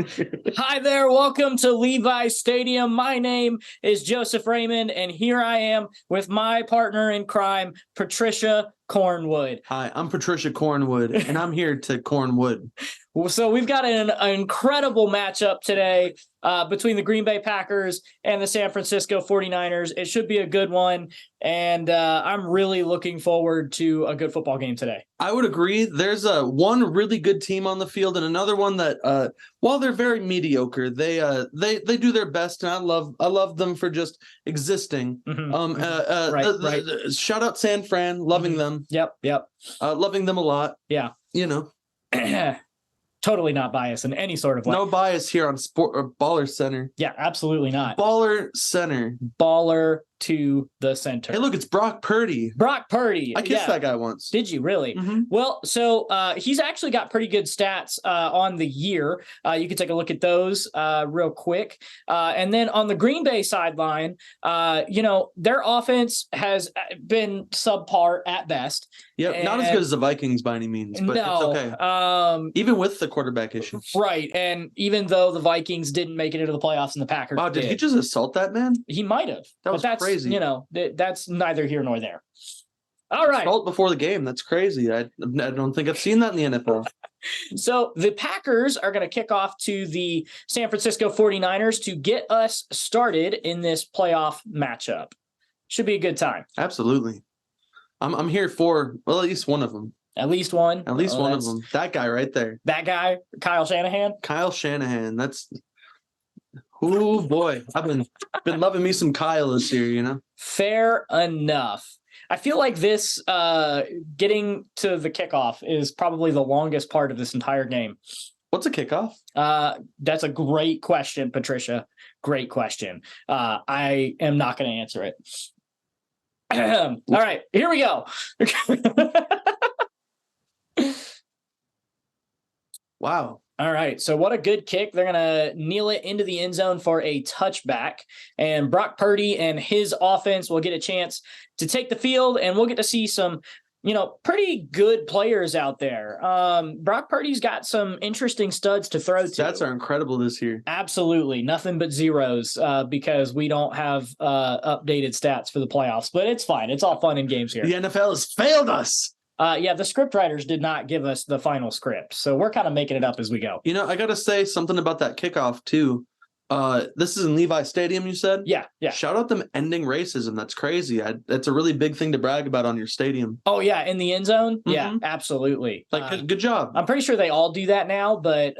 Hi there, welcome to Levi Stadium. My name is Joseph Raymond, and here I am with my partner in crime, Patricia Cornwood. Hi, I'm Patricia Cornwood, and I'm here to Cornwood. So we've got an incredible matchup today between the Green Bay Packers and the San Francisco 49ers. It should be a good one, and I'm really looking forward to a good football game today. I would agree. There's one really good team on the field, and another one that, while they're very mediocre, they do their best, and I love them for just existing. Right. Shout out San Fran, loving them. Yep. Loving them a lot. Yeah. You know. Totally not biased in any sort of way. No bias here on Sport or BallerCenter. Yeah, absolutely not. BallerCenter. Baller to the center. Hey, look, it's Brock Purdy. Brock Purdy. I kissed that guy once. Did you really? Mm-hmm. Well, so he's actually got pretty good stats on the year. You can take a look at those real quick. And then on the Green Bay sideline, their offense has been subpar at best. Yep, not as good as the Vikings by any means, but it's okay. Even with the quarterback issue. Right, and even though the Vikings didn't make it into the playoffs and the Packers did he just assault that man? He might have. That's crazy. That's neither here nor there. All right. Assault before the game. That's crazy. I don't think I've seen that in the NFL. So the Packers are going to kick off to the San Francisco 49ers to get us started in this playoff matchup. Should be a good time. Absolutely. I'm here for, well, at least one of them. At least one? At least one of them. That guy right there. That guy, Kyle Shanahan? Kyle Shanahan. That's... Oh, boy. I've been loving me some Kyle this year, you know? Fair enough. I feel like this getting to the kickoff is probably the longest part of this entire game. What's a kickoff? That's a great question, Patricia. Great question. I am not going to answer it. All right, here we go. Wow. All right, so what a good kick. They're going to kneel it into the end zone for a touchback. And Brock Purdy and his offense will get a chance to take the field, and we'll get to see some, pretty good players out there. Brock Purdy's got some interesting studs to throw to. Stats are incredible this year. Absolutely. Nothing but zeros because we don't have updated stats for the playoffs. But it's fine. It's all fun and games here. The NFL has failed us. The script writers did not give us the final script, so we're kind of making it up as we go. I got to say something about that kickoff, too. This is in Levi Stadium, you said? Yeah. Shout out them ending racism. That's crazy. That's a really big thing to brag about on your stadium. Oh, yeah, in the end zone? Mm-hmm. Yeah, absolutely. Good job. I'm pretty sure they all do that now, but,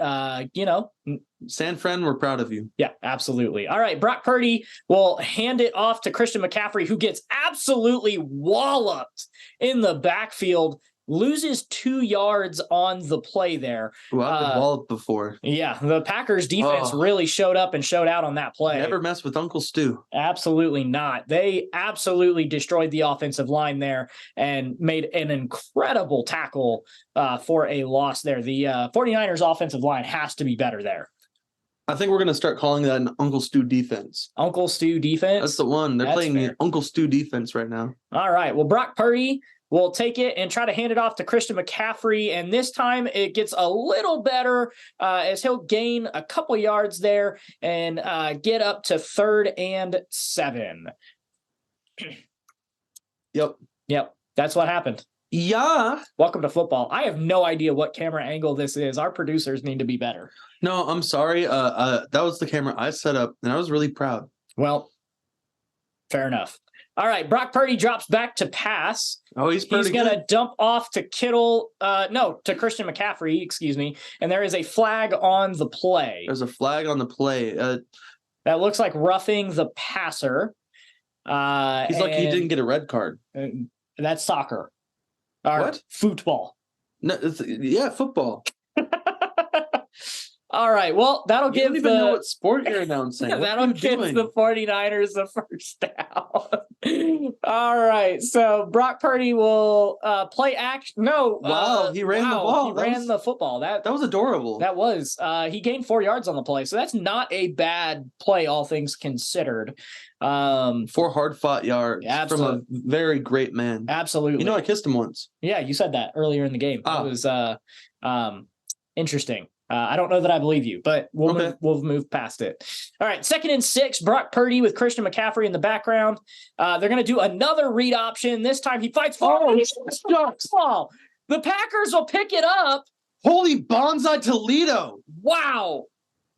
San Fran, we're proud of you. Yeah, absolutely. All right, Brock Purdy will hand it off to Christian McCaffrey, who gets absolutely walloped in the backfield, loses 2 yards on the play there. Well, I've been walloped before. Yeah, the Packers defense really showed up and showed out on that play. Never mess with Uncle Stu. Absolutely not. They absolutely destroyed the offensive line there and made an incredible tackle for a loss there. The 49ers offensive line has to be better there. I think we're going to start calling that an Uncle Stu defense. Uncle Stu defense? That's the one. They're playing the Uncle Stu defense right now. All right. Well, Brock Purdy will take it and try to hand it off to Christian McCaffrey. And this time it gets a little better as he'll gain a couple yards there and get up to 3rd and 7. Yep. That's what happened. Yeah. Welcome to football. I have no idea what camera angle this is. Our producers need to be better. No, I'm sorry. That was the camera I set up, and I was really proud. Well, fair enough. All right, Brock Purdy drops back to pass. Oh, he's going to dump off to to Christian McCaffrey, excuse me. And there is a flag on the play. There's a flag on the play. That looks like roughing the passer. He's lucky he didn't get a red card. That's soccer. What? Football. No, football. All right. Well, that'll give don't even know what sport you're announcing. That'll give the 49ers the first down. All right. So Brock Purdy will play action. No. Wow. He ran the ball. He ran the football. That was adorable. That was. He gained 4 yards on the play. So that's not a bad play, all things considered. 4 hard-fought yards from a very great man. Absolutely. I kissed him once. Yeah, you said that earlier in the game. That was interesting. I don't know that I believe you, but we'll move past it. All right, 2nd and 6, Brock Purdy with Christian McCaffrey in the background. They're going to do another read option. This time he fights for ball. The Packers will pick it up. Holy bonsai Toledo. Wow.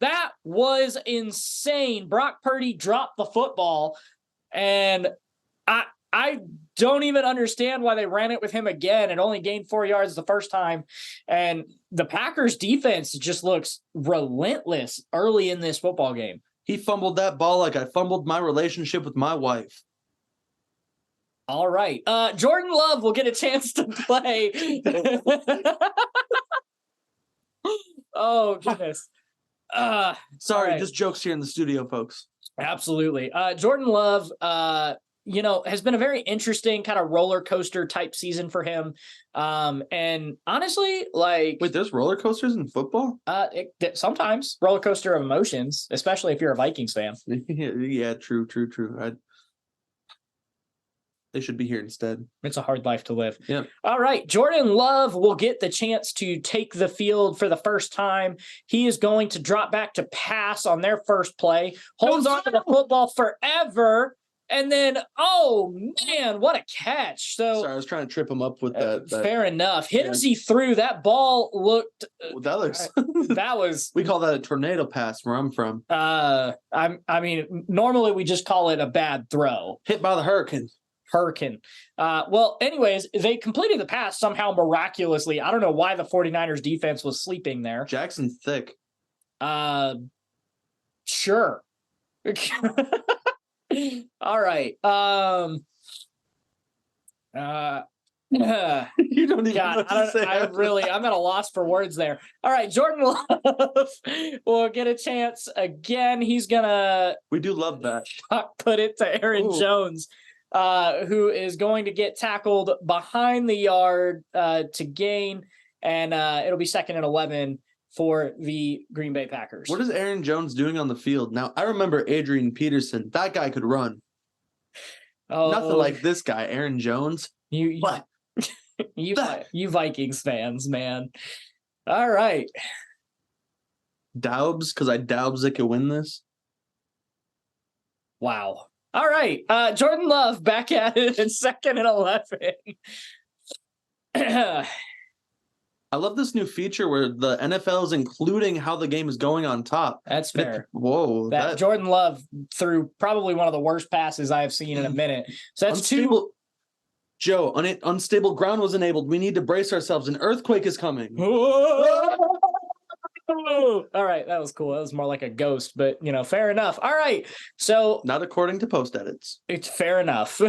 That was insane. Brock Purdy dropped the football, and I don't even understand why they ran it with him again. It only gained 4 yards the first time. And the Packers defense just looks relentless early in this football game. He fumbled that ball like I fumbled my relationship with my wife. All right. Jordan Love will get a chance to play. Oh, goodness. Sorry, right. just jokes here in the studio, folks. Absolutely. Jordan Love, has been a very interesting kind of roller coaster type season for him. And honestly, like, wait, there's roller coasters in football? Sometimes roller coaster of emotions, especially if you're a Vikings fan. Yeah, true. They should be here instead. It's a hard life to live. Yeah. All right. Jordan Love will get the chance to take the field for the first time. He is going to drop back to pass on their first play, holds on to the football forever. And then, oh man, what a catch. So sorry, I was trying to trip him up with that. Fair enough. Hit as he threw. That ball looked that looks that was we call that a tornado pass where I'm from. I mean, normally we just call it a bad throw. Hit by the hurricane. Well, anyways, they completed the pass somehow miraculously. I don't know why the 49ers defense was sleeping there. Jackson's thick. Sure. All right. You don't even know what to say. I'm at a loss for words there. All right, Jordan Love will get a chance again. He's gonna. We do love that. Put it to Aaron Jones, who is going to get tackled behind the yard to gain, and it'll be 2nd and 11 for the Green Bay Packers. What is Aaron Jones doing on the field? Now, I remember Adrian Peterson. That guy could run. Oh, nothing like this guy, Aaron Jones. You Vikings fans, man. All right. Daubs, because I doubts they could win this. Wow. All right. Jordan Love back at it in 2nd and 11. I love this new feature where the NFL is including how the game is going on top. That's fair. Whoa. That Jordan Love threw probably one of the worst passes I have seen in a minute. So that's unstable, Joe, unstable ground was enabled. We need to brace ourselves. An earthquake is coming. All right. That was cool. That was more like a ghost, but fair enough. All right. So not according to post edits. It's fair enough.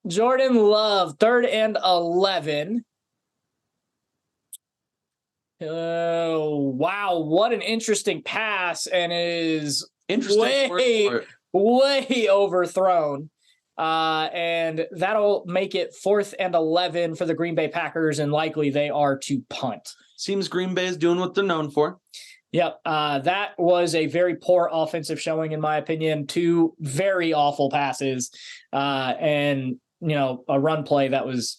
Jordan Love, 3rd and 11. Oh, wow. What an interesting pass, and it is way overthrown. And that'll make it 4th and 11 for the Green Bay Packers, and likely they are to punt. Seems Green Bay is doing what they're known for. Yep. That was a very poor offensive showing, in my opinion. 2 very awful passes, and a run play that was,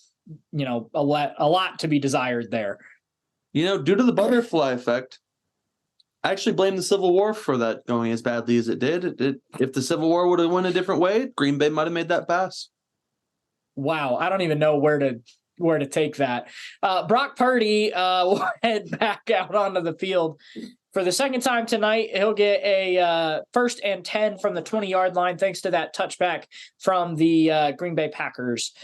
a lot to be desired there. Due to the butterfly effect, I actually blame the Civil War for that going as badly as it did. If the Civil War would have went a different way, Green Bay might have made that pass. Wow. I don't even know where to take that. Brock Purdy will head back out onto the field for the 2nd time tonight. He'll get a 1st and 10 from the 20-yard line, thanks to that touchback from the Green Bay Packers.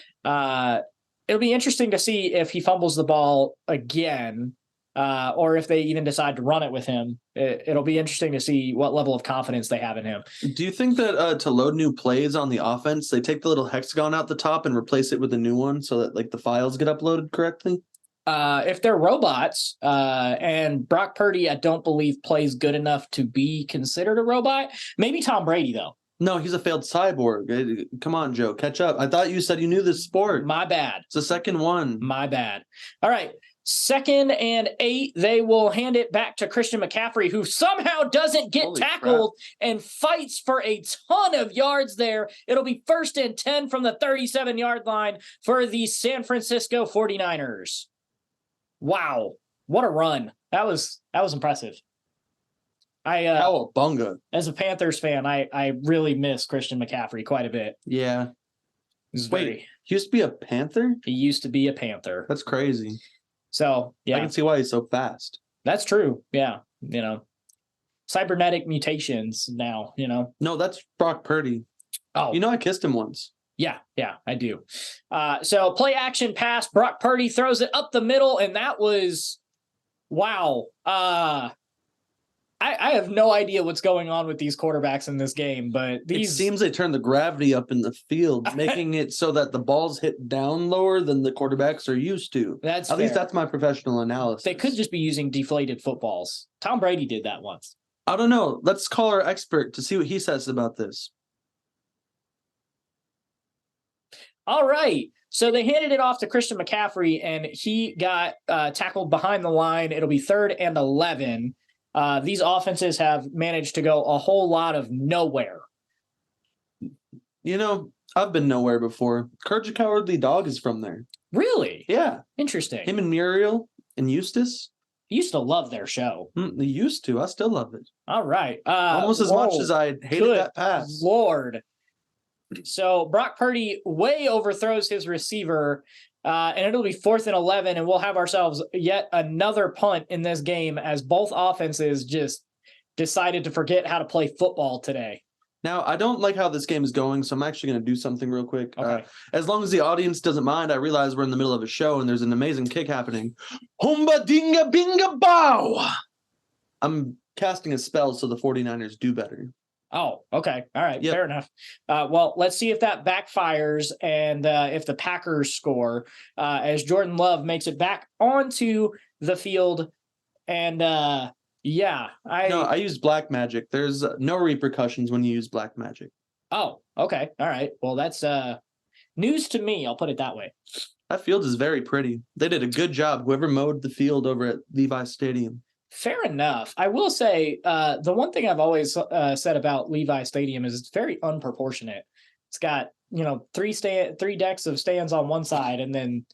It'll be interesting to see if he fumbles the ball again, or if they even decide to run it with him. It'll be interesting to see what level of confidence they have in him. Do you think that to load new plays on the offense, they take the little hexagon out the top and replace it with a new one so that the files get uploaded correctly? If they're robots, and Brock Purdy, I don't believe plays good enough to be considered a robot. Maybe Tom Brady, though. No, he's a failed cyborg. Come on, Joe, catch up. I thought you said you knew this sport. My bad. It's the 2nd one. My bad. All right. 2nd and 8. They will hand it back to Christian McCaffrey, who somehow doesn't get tackled and fights for a ton of yards there. It'll be 1st and 10 from the 37-yard line for the San Francisco 49ers. Wow. What a run. That was impressive. Cowabunga. As a Panthers fan, I really miss Christian McCaffrey quite a bit. Yeah. Wait, he used to be a Panther? He used to be a Panther. That's crazy. So, yeah. I can see why he's so fast. That's true. Yeah. Cybernetic mutations now, No, that's Brock Purdy. Oh. I kissed him once. Yeah, I do. So play action pass. Brock Purdy throws it up the middle, and that was wow. I have no idea what's going on with these quarterbacks in this game, but it seems they turn the gravity up in the field, making it so that the balls hit down lower than the quarterbacks are used to. At least that's my professional analysis. They could just be using deflated footballs. Tom Brady did that once. I don't know. Let's call our expert to see what he says about this. All right. So they handed it off to Christian McCaffrey, and he got tackled behind the line. It'll be 3rd and 11. These offenses have managed to go a whole lot of nowhere. I've been nowhere before. Courage the Cowardly Dog is from there. Really? Yeah. Interesting. Him and Muriel and Eustace. I used to love their show. They used to. I still love it. All right. Almost as much as I hated that pass. Lord. So Brock Purdy way overthrows his receiver, and it'll be 4th and 11, and we'll have ourselves yet another punt in this game as both offenses just decided to forget how to play football today. Now, I don't like how this game is going, so I'm actually going to do something real quick. Okay. As long as the audience doesn't mind, I realize we're in the middle of a show and there's an amazing kick happening. Humba dinga binga bow! I'm casting a spell so the 49ers do better. Oh, okay. All right. Yep. Fair enough. Well, let's see if that backfires and if the Packers score as Jordan Love makes it back onto the field. And I used black magic. There's no repercussions when you use black magic. Oh, okay. All right. Well, that's news to me. I'll put it that way. That field is very pretty. They did a good job. Whoever mowed the field over at Levi Stadium. Fair enough. I will say the one thing I've always said about Levi Stadium is it's very unproportionate. It's got, 3 decks of stands on one side and then,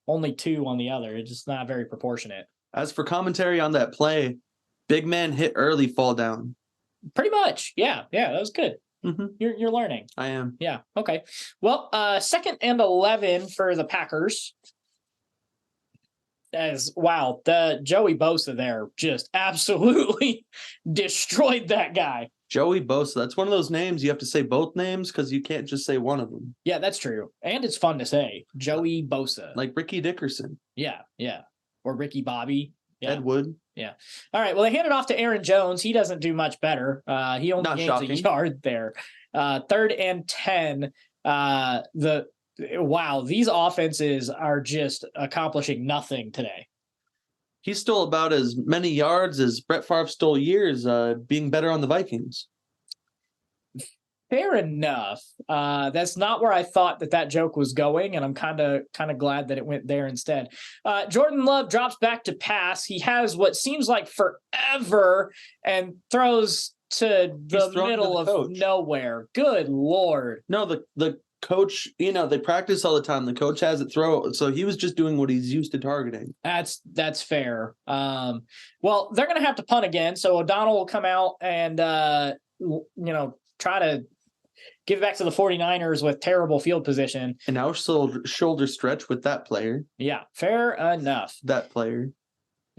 only 2 on the other. It's just not very proportionate. As for commentary on that play, big man hit early, fall down. Pretty much. Yeah, that was good. Mm-hmm. You're learning. I am. Yeah. Okay. Well, 2nd and 11 for the Packers. The Joey Bosa there just absolutely destroyed that guy. Joey Bosa. That's one of those names you have to say both names because you can't just say one of them. Yeah, that's true. And it's fun to say. Joey Bosa. Like Ricky Dickerson. Yeah. Or Ricky Bobby. Yeah. Ed Wood. Yeah. All right. Well, they handed off to Aaron Jones. He doesn't do much better. He only gains a yard there. 3rd and 10. These offenses are just accomplishing nothing today. He stole about as many yards as Brett Favre stole years being better on the Vikings. Fair enough. That's not where I thought that joke was going, and I'm kind of glad that it went there instead. Jordan Love drops back to pass. He has what seems like forever and throws to the middle of nowhere. Good Lord. No, the coach, they practice all the time. The coach has it throw. So he was just doing what he's used to targeting. That's fair. Well, they're going to have to punt again. So O'Donnell will come out and, try to give it back to the 49ers with terrible field position. And now shoulder stretch with that player. Yeah, fair enough. That player.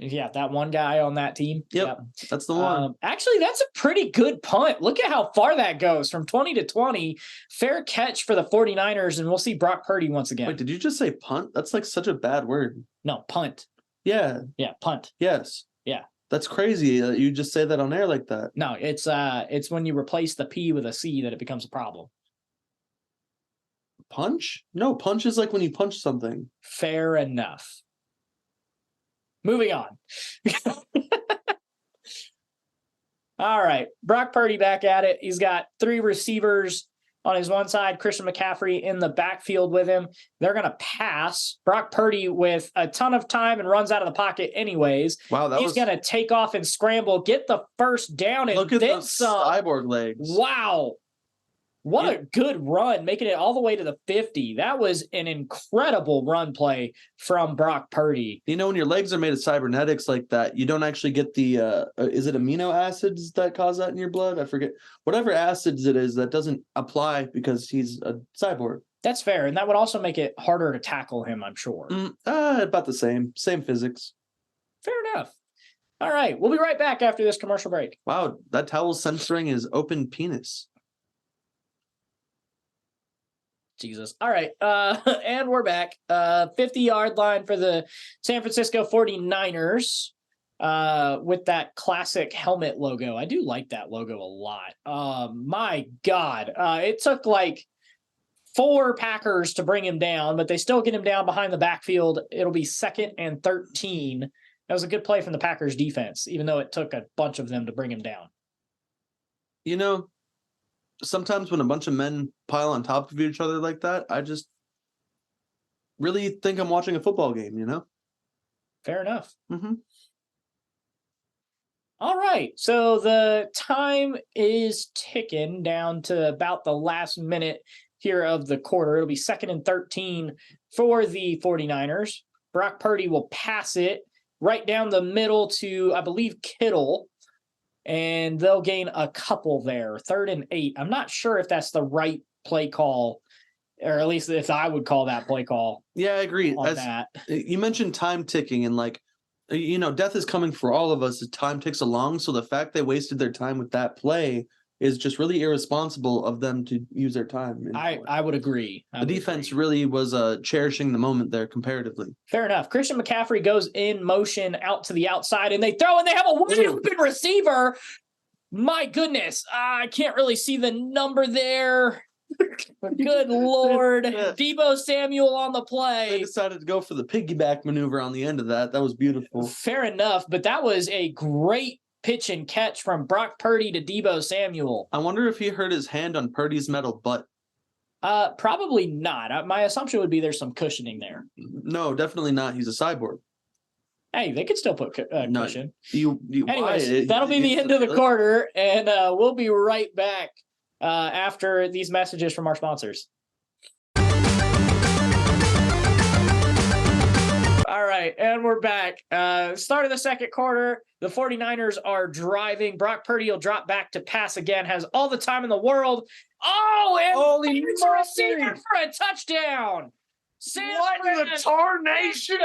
Yeah, that one guy on that team. Yep. That's the one. Actually, that's a pretty good punt. Look at how far that goes from 20 to 20. Fair catch for the 49ers, and we'll see Brock Purdy once again. Wait, did you just say punt? That's like such a bad word. No, punt. Yeah. Yeah, punt. Yes. Yeah. That's crazy. You just say that on air like that. No, it's when you replace the P with a C that it becomes a problem. Punch? No, punch is like when you punch something. Fair enough. Moving on. All right. Brock Purdy back at it. He's got 3 receivers on his one side, Christian McCaffrey in the backfield with him. They're going to pass. Brock Purdy with a ton of time and runs out of the pocket anyways. Wow, he's going to take off and scramble, get the first down, and look at those cyborg legs. Wow. What a good run, making it all the way to the 50. That was an incredible run play from Brock Purdy. You know, when your legs are made of cybernetics like that, you don't actually get the is it amino acids that cause that in your blood? I forget. Whatever acids it is, that doesn't apply because he's a cyborg. That's fair, and that would also make it harder to tackle him, I'm sure. About the same physics. Fair enough. All right, we'll be right back after this commercial break. Wow, that towel's censoring his open penis. Jesus. All right. And we're back. 50-yard line for the San Francisco 49ers with that classic helmet logo. I do like that logo a lot. My God. It took like 4 Packers to bring him down, but they still get him down behind the backfield. It'll be 2nd and 13. That was a good play from the Packers defense, even though it took a bunch of them to bring him down. You know, sometimes when a bunch of men pile on top of each other like that, I just really think I'm watching a football game, you know? Fair enough. Mm-hmm. All right. So the time is ticking down to about the last minute here of the quarter. It'll be 2nd and 13 for the 49ers. Brock Purdy will pass it right down the middle to, I believe, Kittle. And they'll gain a couple there. 3rd and 8. I'm not sure if that's the right play call, or at least if I would call that play call. Yeah, I agree. On that. You mentioned time ticking, and like, you know, death is coming for all of us as time ticks along. So the fact they wasted their time with that play is just really irresponsible of them to use their time. I would agree. The defense really was cherishing the moment there comparatively. Fair enough. Christian McCaffrey goes in motion out to the outside, and they throw, and they have a wide open receiver. My goodness. I can't really see the number there. Good Lord. Deebo Samuel on the play. They decided to go for the piggyback maneuver on the end of that. That was beautiful. Fair enough, but that was a great pitch and catch from Brock Purdy to Deebo Samuel. I wonder if he hurt his hand on Purdy's metal butt. Probably not. My assumption would be there's some cushioning there. No, definitely not. He's a cyborg. Hey, they could still put cushion. Anyways, that'll be the end of the quarter, and we'll be right back after these messages from our sponsors. All right, and we're back. Start of the second quarter. The 49ers are driving. Brock Purdy will drop back to pass again. Has all the time in the world. Oh, and holy receiver for a touchdown. What in the tarnation?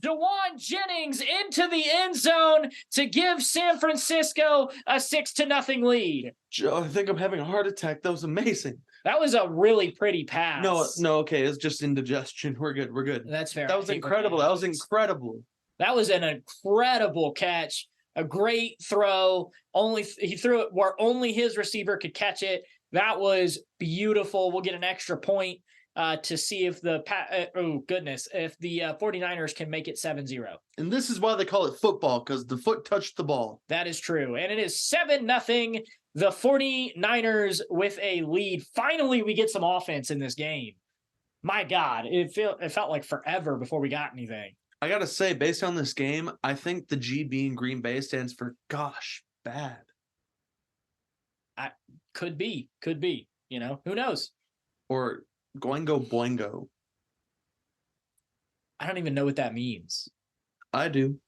DeJuan Jennings into the end zone to give San Francisco a 6-0 lead. Joe, I think I'm having a heart attack. That was amazing. That was a really pretty pass. No, okay. It's just indigestion. We're good. That's fair. That was incredible. That was incredible. That was an incredible catch. A great throw. He threw it where only his receiver could catch it. That was beautiful. We'll get an extra point to see if the 49ers can make it 7-0. And this is why they call it football, because the foot touched the ball. That is true. And it is 7-0. The 49ers with a lead. Finally, we get some offense in this game. My God, it felt like forever before we got anything. I got to say, based on this game, I think the G being Green Bay stands for gosh, bad. Could be. You know, who knows? Or Goingo Boingo. I don't even know what that means. I do.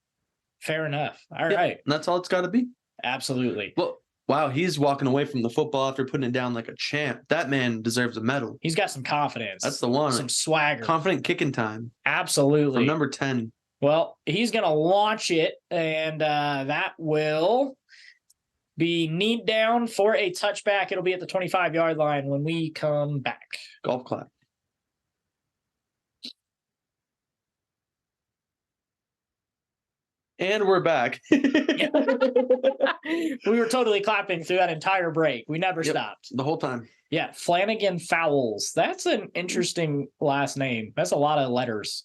Fair enough. All right. And that's all it's got to be. Absolutely. Well, wow, he's walking away from the football after putting it down like a champ. That man deserves a medal. He's got some confidence. That's the one. Some swagger. Confident kicking time. Absolutely. From number 10. Well, he's going to launch it, and that will be kneed down for a touchback. It'll be at the 25-yard line when we come back. Golf clap. And we're back. We were totally clapping through that entire break. We never stopped. The whole time. Yeah, Flanagan Fowles. That's an interesting last name. That's a lot of letters.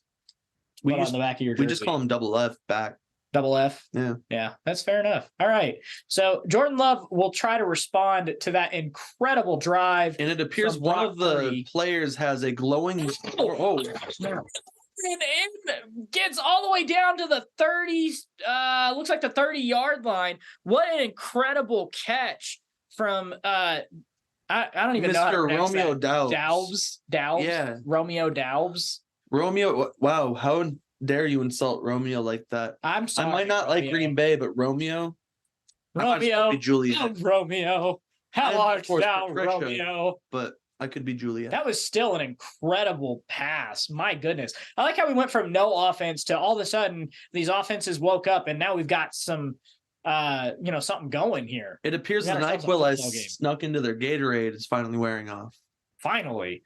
On the back of your jersey. We just call him Double F back. Double F? Yeah, that's fair enough. All right. So Jordan Love will try to respond to that incredible drive. And it appears one of the players has a glowing... And gets all the way down to the 30, looks like the 30-yard line. What an incredible catch from I don't even know how to Mr. pronounce Romeo that. Doubs. Doubs? Yeah. Romeo Doubs? Romeo, wow, how dare you insult Romeo like that? I'm I sorry, might not like Romeo. Green Bay, but Romeo, I might as well Romeo, be Juliet. oh, Romeo, how I am, of art course, thou, Patricia. Romeo? But I could be Juliet. That was still an incredible pass. My goodness. I like how we went from no offense to all of a sudden these offenses woke up and now we've got some, something going here. It appears We the got ourselves a NyQuil I football game. snuck into their Gatorade is finally wearing off. Finally.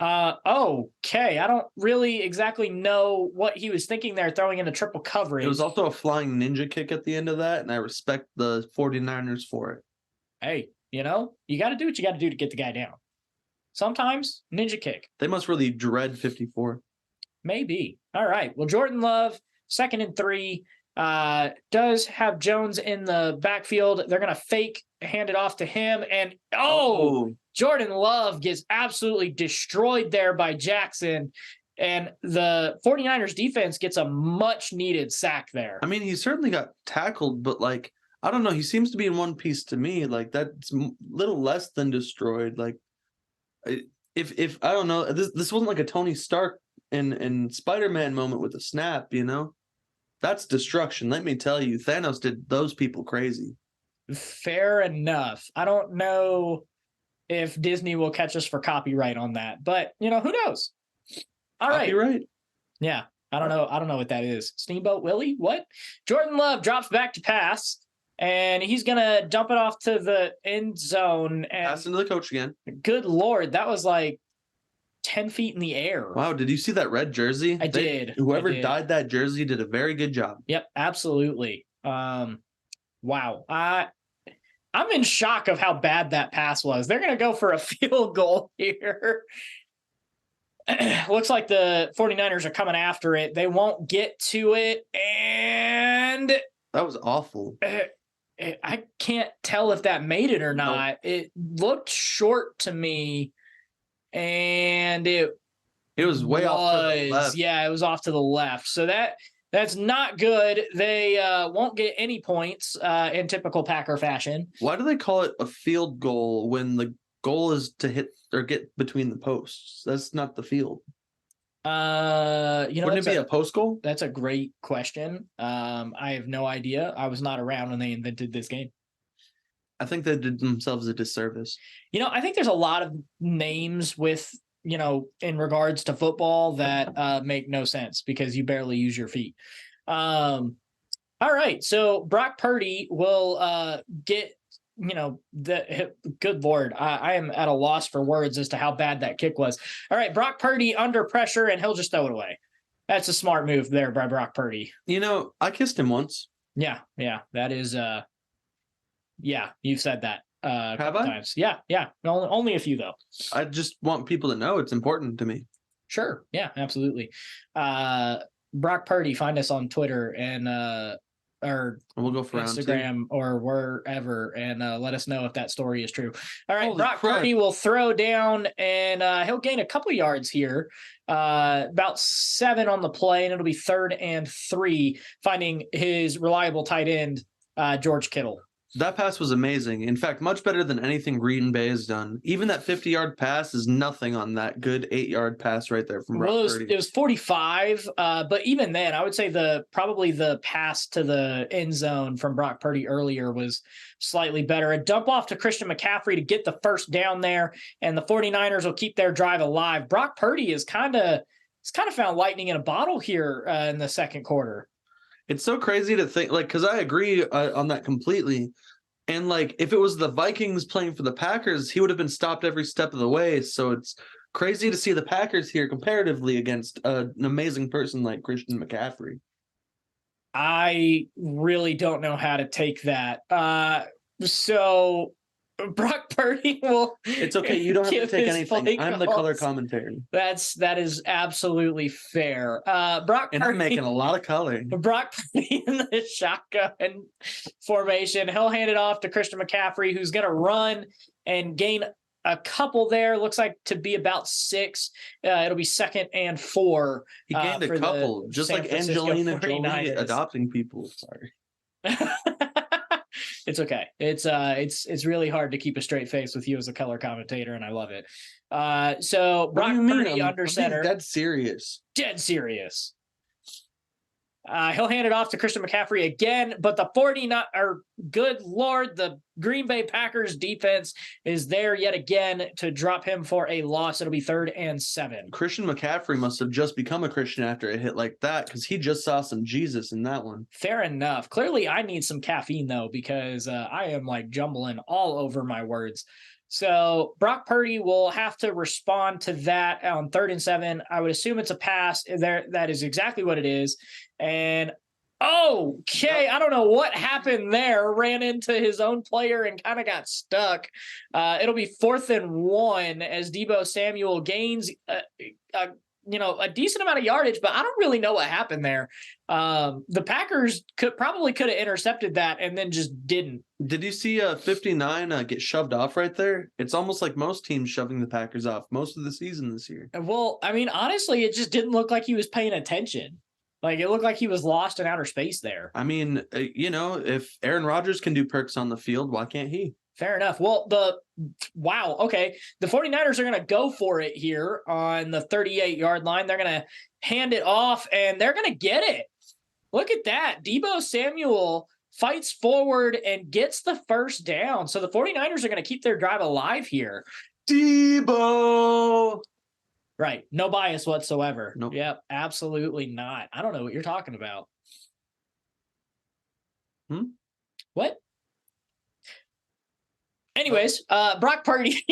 Okay. I don't really exactly know what he was thinking there, throwing into triple coverage. It was also a flying ninja kick at the end of that, and I respect the 49ers for it. Hey, you got to do what you got to do to get the guy down. Sometimes ninja kick. They must really dread 54. Maybe. All right. Well, Jordan Love, 2nd and 3, does have Jones in the backfield. They're going to fake, hand it off to him. And, Jordan Love gets absolutely destroyed there by Jackson. And the 49ers defense gets a much needed sack there. I mean, he certainly got tackled, but like, I don't know. He seems to be in one piece to me. Like, that's a little less than destroyed. Like, if I don't know, this wasn't like a Tony Stark and Spider-Man moment with a snap, That's destruction. Let me tell you, Thanos did those people crazy. Fair enough. I don't know if Disney will catch us for copyright on that, but who knows? All right. Copyright? Yeah. I don't know what that is. Steamboat Willie? What? Jordan Love drops back to pass, and he's going to dump it off to the end zone. And pass into the coach again. Good Lord. That was like 10 feet in the air. Wow. Did you see that red jersey? I did. Whoever dyed that jersey did a very good job. Yep. Absolutely. Wow. I'm in shock of how bad that pass was. They're going to go for a field goal here. Looks like the 49ers are coming after it. They won't get to it. And that was awful. I can't tell if that made it or not. Nope. It looked short to me. And it was way off to the left. Yeah, it was off to the left. So that's not good. They won't get any points in typical Packer fashion. Why do they call it a field goal when the goal is to hit or get between the posts? That's not the field. Wouldn't it be a post goal? That's a great question. I have no idea. I was not around when they invented this game. I think they did themselves a disservice. I think there's a lot of names with in regards to football that make no sense because you barely use your feet. All right. So Brock Purdy will get, good Lord, I am at a loss for words as to how bad that kick was. All right. Brock Purdy under pressure and he'll just throw it away. That's a smart move there by Brock Purdy. I kissed him once. Yeah. That is, you've said that. Have I? Times. Yeah. Only a few though. I just want people to know it's important to me. Sure. Yeah, absolutely. Brock Purdy, find us on Twitter and or we'll go for Instagram or wherever and let us know if that story is true. All right, Holy Brock crap. Purdy will throw down and he'll gain a couple yards here. About 7 on the play, and it'll be 3rd and 3, finding his reliable tight end, George Kittle. That pass was amazing. In fact, much better than anything Green Bay has done. Even that 50-yard pass is nothing on that good 8-yard pass right there from Brock Purdy. It was 45, but even then, I would say probably the pass to the end zone from Brock Purdy earlier was slightly better. A dump off to Christian McCaffrey to get the first down there, and the 49ers will keep their drive alive. Brock Purdy is kind of found lightning in a bottle here in the second quarter. It's so crazy to think, because I agree on that completely. And, if it was the Vikings playing for the Packers, he would have been stopped every step of the way. So it's crazy to see the Packers here comparatively against an amazing person like Christian McCaffrey. I really don't know how to take that. So Brock Purdy will. It's okay. You don't have to take anything. I'm the color commentary. That is absolutely fair. Brock and Purdy, I'm making a lot of color. Brock Purdy in the shotgun formation. He'll hand it off to Christian McCaffrey, who's going to run and gain a couple there. Looks like to be about 6. It'll be 2nd and 4. He gained a couple, just like Angelina Jolie adopting people. Sorry. It's okay. It's really hard to keep a straight face with you as a color commentator, and I love it. So What do Brock you mean? Purdy under I'm being center, dead serious. dead serious. He'll hand it off to Christian McCaffrey again, but the 49 or good Lord, the Green Bay Packers defense is there yet again to drop him for a loss. It'll be 3rd and 7. Christian McCaffrey must have just become a Christian after a hit like that, because he just saw some Jesus in that one. Fair enough. Clearly, I need some caffeine though, because I am like jumbling all over my words. So Brock Purdy will have to respond to that on 3rd and 7. I would assume it's a pass. That is exactly what it is. And okay, I don't know what happened there. Ran into his own player and kind of got stuck. It'll be 4th and 1 as Deebo Samuel gains a decent amount of yardage, but I don't really know what happened there. The Packers could have intercepted that and then just didn't. Did you see 59 get shoved off right there? It's almost like most teams shoving the Packers off most of the season this year. Well, I mean, honestly, it just didn't look like he was paying attention. Like, it looked like he was lost in outer space there. I mean, if Aaron Rodgers can do perks on the field, why can't he? Fair enough. Well, okay. The 49ers are going to go for it here on the 38-yard line. They're going to hand it off, and they're going to get it. Look at that. Deebo Samuel fights forward and gets the first down. So the 49ers are going to keep their drive alive here. Deebo! Right. No bias whatsoever. Nope. Yep, absolutely not. I don't know what you're talking about. What? Anyways, Brock Purdy,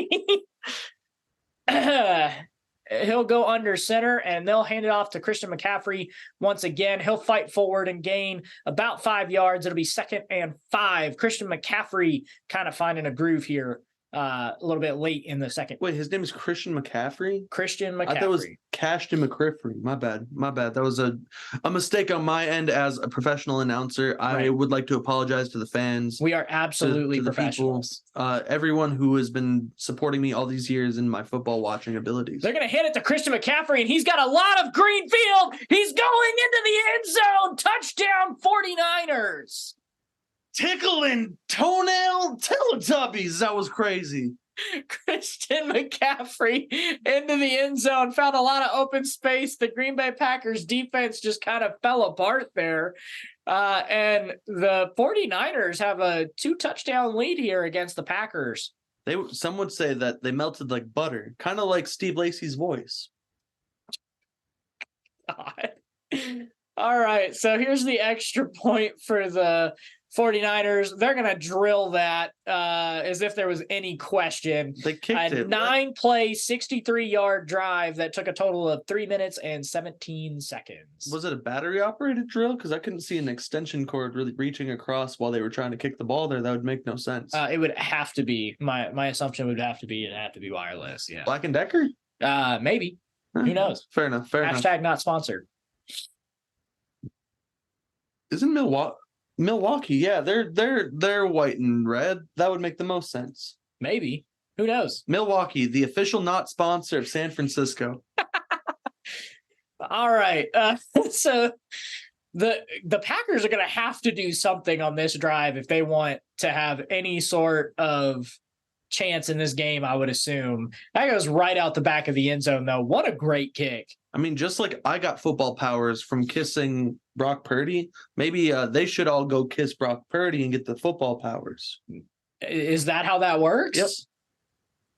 he'll go under center, and they'll hand it off to Christian McCaffrey once again. He'll fight forward and gain about 5 yards. It'll be 2nd and 5. Christian McCaffrey kind of finding a groove here a little bit late in the second. Wait, his name is Christian McCaffrey? Christian McCaffrey. I thought it was Cashton McCaffrey. My bad. That was a mistake on my end as a professional announcer. Right. I would like to apologize to the fans. We are absolutely to the professionals. People, everyone who has been supporting me all these years in my football watching abilities. They're going to hand it to Christian McCaffrey, and he's got a lot of green field. He's going into the end zone. Touchdown 49ers. Tickling toenail Teletubbies. That was crazy. Christian McCaffrey into the end zone, found a lot of open space. The Green Bay Packers defense just kind of fell apart there. And the 49ers have a 2-touchdown lead here against the Packers. Some would say that they melted like butter, kind of like Steve Lacy's voice. God. All right, so here's the extra point for the 49ers. They're going to drill that as if there was any question. They kicked it. 9-play, 63-yard drive that took a total of 3 minutes and 17 seconds. Was it a battery-operated drill? Because I couldn't see an extension cord really reaching across while they were trying to kick the ball there. That would make no sense. It would have to be. My assumption would have to be it'd have to be wireless. Yeah. Black & Decker? Maybe. Who knows? Fair enough. Hashtag not sponsored. Isn't Milwaukee? Yeah, they're white and red. That would make the most sense. Maybe. Who knows? Milwaukee, the official not sponsor of San Francisco. All right. So the Packers are going to have to do something on this drive if they want to have any sort of chance in this game, I would assume. That goes right out the back of the end zone, though. What a great kick. I mean, just like I got football powers from kissing Brock Purdy, maybe they should all go kiss Brock Purdy and get the football powers. Is that how that works? Yep.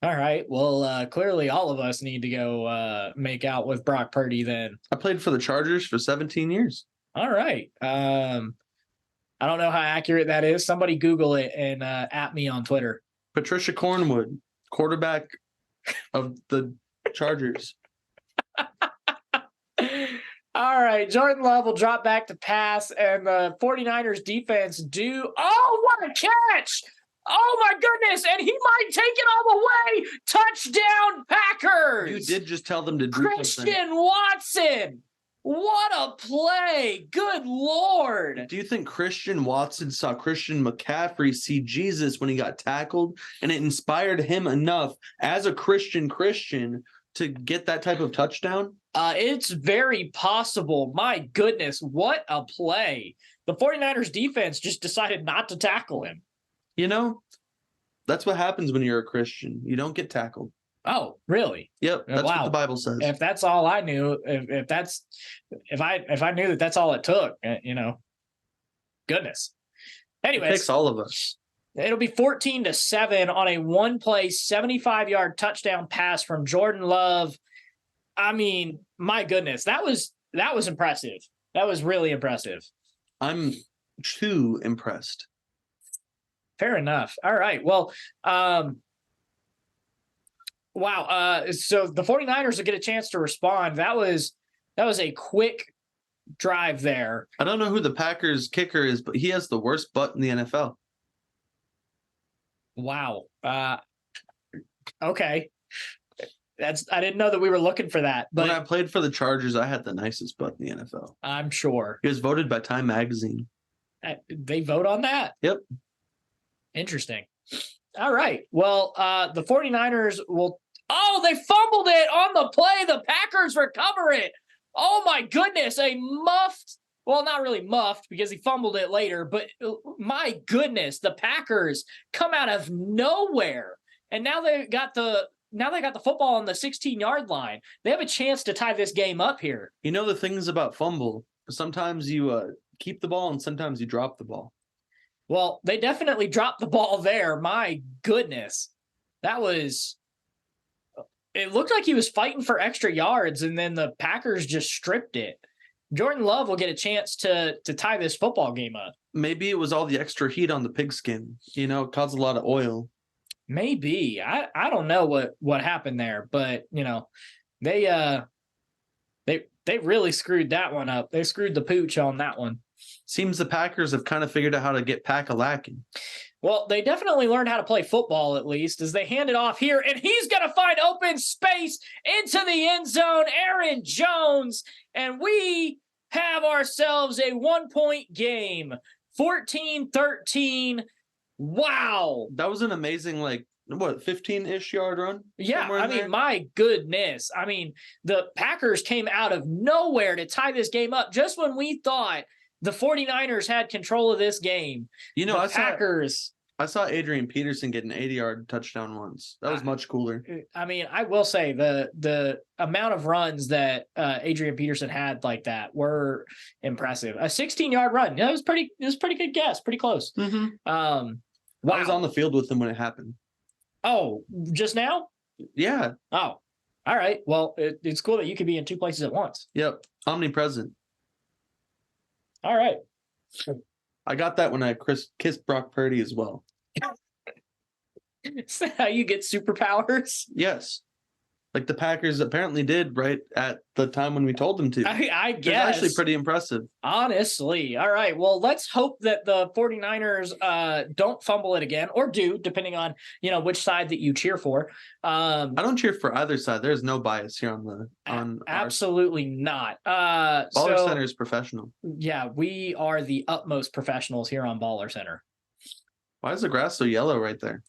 All right. Well, clearly all of us need to go make out with Brock Purdy then. I played for the Chargers for 17 years. All right. I don't know how accurate that is. Somebody Google it and at me on Twitter. Patricia Cornwood, quarterback of the Chargers. All right, Jordan Love will drop back to pass, and the 49ers defense do. Oh, what a catch! Oh, my goodness, and he might take it all the way. Touchdown, Packers! You did just tell them to do Christian something. Watson! What a play! Good Lord! Do you think Christian Watson saw Christian McCaffrey see Jesus when he got tackled, and it inspired him enough as a Christian to get that type of touchdown? It's very possible. My goodness, what a play. The 49ers defense just decided not to tackle him. You know, that's what happens when you're a Christian. You don't get tackled. Oh, really? Yep, that's what the Wow. Bible says. If that's all I knew, if I knew that that's all it took, goodness. It Anyways, takes all of us. it'll be 14-7 on a one-play 75-yard touchdown pass from Jordan Love. I mean, my goodness, that was impressive. That was really impressive. I'm too impressed. Fair enough. All right. Well, wow. So the 49ers will get a chance to respond. That was a quick drive there. I don't know who the Packers kicker is, but he has the worst butt in the NFL. Wow. Okay. I didn't know that we were looking for that, but when I played for the Chargers, I had the nicest butt in the NFL. I'm sure. He was voted by Time Magazine. They vote on that? Yep. Interesting. All right. Well, the 49ers will. Oh, they fumbled it on the play. The Packers recover it. Oh, my goodness. A muffed. Well, not really muffed because he fumbled it later, but my goodness, the Packers come out of nowhere. And now they got the football on the 16-yard line. They have a chance to tie this game up here. You know the things about fumble. Sometimes you keep the ball and sometimes you drop the ball. Well, they definitely dropped the ball there. My goodness. It looked like he was fighting for extra yards, and then the Packers just stripped it. Jordan Love will get a chance to tie this football game up. Maybe it was all the extra heat on the pigskin. It caused a lot of oil. Maybe. I don't know what happened there, but they really screwed that one up. They screwed the pooch on that one. Seems the Packers have kind of figured out how to get pack-a-lacking. Well, they definitely learned how to play football, at least, as they hand it off here, and he's going to find open space into the end zone, Aaron Jones, and we have ourselves a 1-point game, 14-13. Wow. That was an amazing, 15-ish yard run? Yeah, I mean, my goodness. I mean, the Packers came out of nowhere to tie this game up just when we thought the 49ers had control of this game. I saw Adrian Peterson get an 80-yard touchdown once. That was much cooler. I mean, I will say the amount of runs that Adrian Peterson had like that were impressive. A 16-yard run. It was pretty good guess. Pretty close. Mm-hmm. Wow. I was on the field with him when it happened. Oh, just now? Yeah. Oh, all right. Well, it's cool that you could be in two places at once. Yep. Omnipresent. All right. I got that when I kissed Brock Purdy as well. Is that how you get superpowers? Yes. Like the Packers apparently did right at the time when we told them to. I guess. It's actually pretty impressive. Honestly. All right. Well, let's hope that the 49ers don't fumble it again, or do, depending on, which side that you cheer for. I don't cheer for either side. There's no bias here on absolutely not. BallerCenter is professional. Yeah, we are the utmost professionals here on BallerCenter. Why is the grass so yellow right there?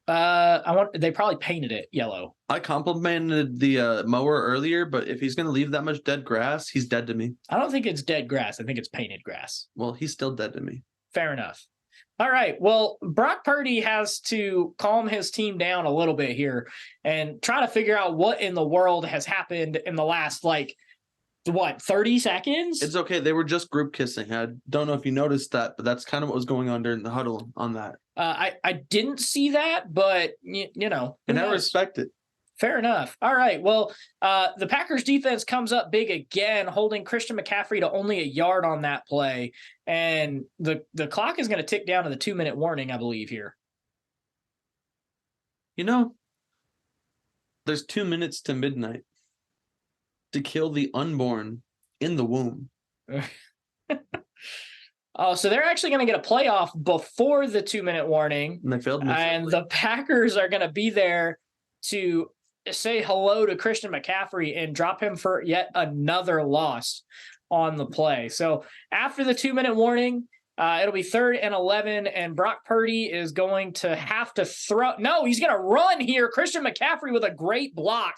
They probably painted it yellow. I complimented the mower earlier, but if he's going to leave that much dead grass, he's dead to me. I don't think it's dead grass. I think it's painted grass. Well, he's still dead to me. Fair enough. All right. Well, Brock Purdy has to calm his team down a little bit here and try to figure out what in the world has happened in the last, 30 seconds? It's okay. They were just group kissing. I don't know if you noticed that, but that's kind of what was going on during the huddle on that. I didn't see that, but, And I respect it. Fair enough. All right. Well, the Packers defense comes up big again, holding Christian McCaffrey to only a yard on that play. And the clock is going to tick down to the 2-minute warning, I believe, here. There's 2 minutes to midnight to kill the unborn in the womb. Oh, so they're actually going to get a playoff before the 2-minute warning. And they failed. And the Packers are going to be there to say hello to Christian McCaffrey and drop him for yet another loss on the play. So after the 2-minute warning, it'll be 3rd and 11, and Brock Purdy is going to have to throw. No, he's going to run here. Christian McCaffrey with a great block.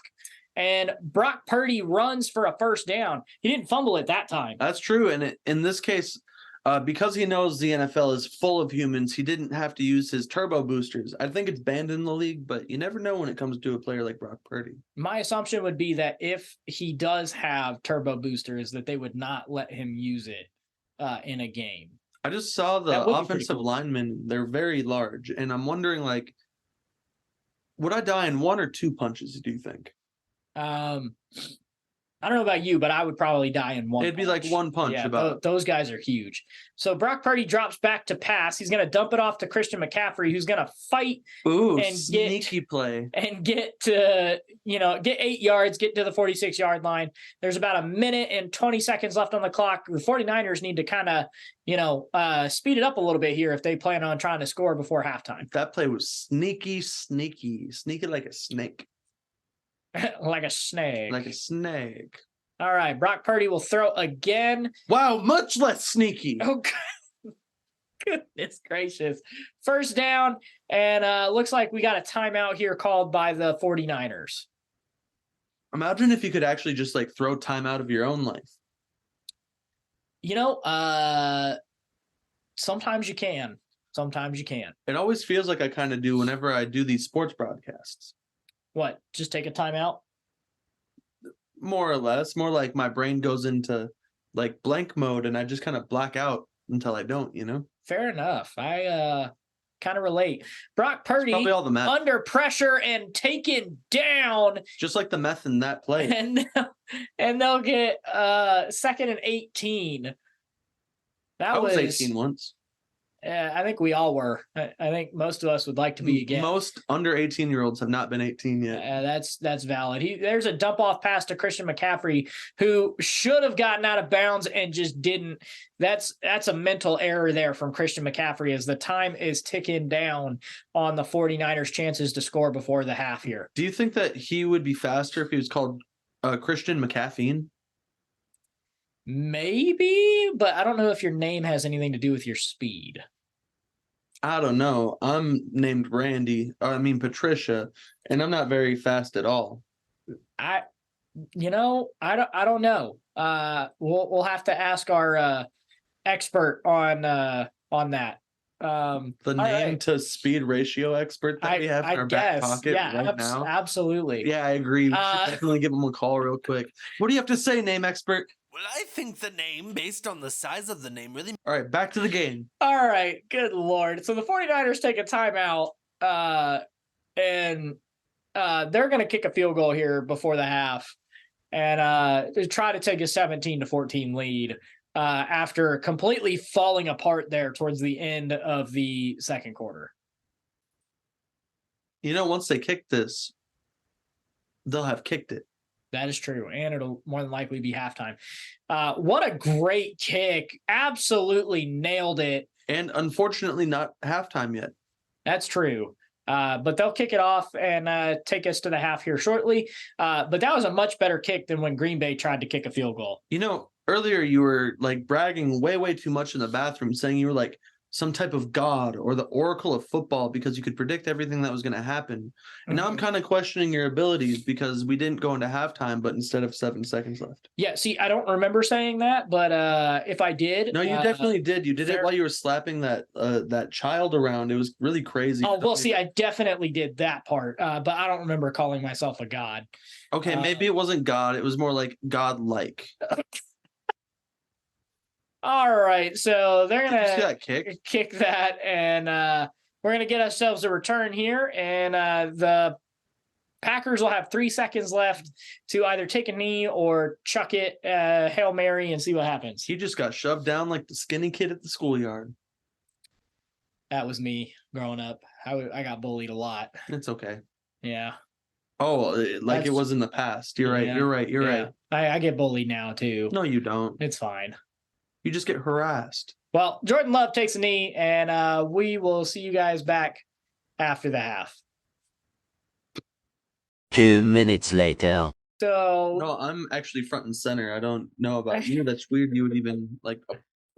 And Brock Purdy runs for a first down. He didn't fumble it that time. That's true. And in this case, Because he knows the NFL is full of humans, he didn't have to use his turbo boosters. I think it's banned in the league, but you never know when it comes to a player like Brock Purdy. My assumption would be that if he does have turbo boosters, that they would not let him use it in a game. I just saw the That would be pretty offensive cool. linemen. They're very large, and I'm wondering, like, would I die in 1 or 2 punches, do you think? I don't know about you, but I would probably die in one. It'd be like one punch. Yeah, those guys are huge. So Brock Purdy drops back to pass. He's going to dump it off to Christian McCaffrey, who's going to fight and sneaky play and get to, get 8 yards, get to the 46-yard line. There's about 1 minute and 20 seconds left on the clock. The 49ers need to kind of, speed it up a little bit here if they plan on trying to score before halftime. That play was sneaky like a snake. Like a snake. Like a snake. All right. Brock Purdy will throw again. Wow, much less sneaky. Oh, goodness gracious. First down, and looks like we got a timeout here called by the 49ers. Imagine if you could actually just like throw time out of your own life. Sometimes you can. Sometimes you can. It always feels like I kind of do whenever I do these sports broadcasts. What? Just take a timeout? More or less. More like my brain goes into like blank mode and I just kind of black out until I don't, Fair enough. I kind of relate. Brock Purdy probably all the meth. Under pressure and taken down. Just like the meth in that play. And they'll get 2nd and 18. I was 18 once. I think we all were. I think most of us would like to be again. Most under 18-year-olds have not been 18 yet. That's valid. There's a dump off pass to Christian McCaffrey, who should have gotten out of bounds and just didn't. That's a mental error there from Christian McCaffrey as the time is ticking down on the 49ers' chances to score before the half here. Do you think that he would be faster if he was called Christian McCaffeine? Maybe, but I don't know if your name has anything to do with your speed. I don't know. I'm named Patricia, and I'm not very fast at all. I don't know. We'll have to ask our expert on that. The name to speed ratio expert that we have in our back pocket right now. Absolutely. Yeah, I agree. We should definitely give him a call real quick. What do you have to say, name expert? Well, I think the name, based on the size of the name, really... All right, back to the game. All right, good Lord. So the 49ers take a timeout, and they're going to kick a field goal here before the half and try to take a 17-14 lead after completely falling apart there towards the end of the second quarter. Once they kick this, they'll have kicked it. That is true, and it'll more than likely be halftime. What a great kick. Absolutely nailed it. And unfortunately not halftime yet. That's true. But they'll kick it off and take us to the half here shortly. But that was a much better kick than when Green Bay tried to kick a field goal. Earlier you were like bragging way too much in the bathroom, saying you were like some type of god or the oracle of football because you could predict everything that was going to happen. And now I'm kind of questioning your abilities because we didn't go into halftime, but instead of 7 seconds left. Yeah, see, I don't remember saying that, but if I did... No, you definitely did. You did it while you were slapping that child around. It was really crazy. Oh, well, see, I definitely did that part, but I don't remember calling myself a god. Okay, maybe it wasn't God. It was more like God-like. All right, so they're going to kick that, and we're going to get ourselves a return here, and the Packers will have 3 seconds left to either take a knee or chuck it, Hail Mary, and see what happens. He just got shoved down like the skinny kid at the schoolyard. That was me growing up. I got bullied a lot. It's okay. Yeah. Oh, like it was in the past. You're right. You're right. I get bullied now, too. No, you don't. It's fine. You just get harassed. Well, Jordan Love takes a knee, and we will see you guys back after the half. 2 minutes later. So no, I'm actually front and center. I don't know about you. That's weird. You would even like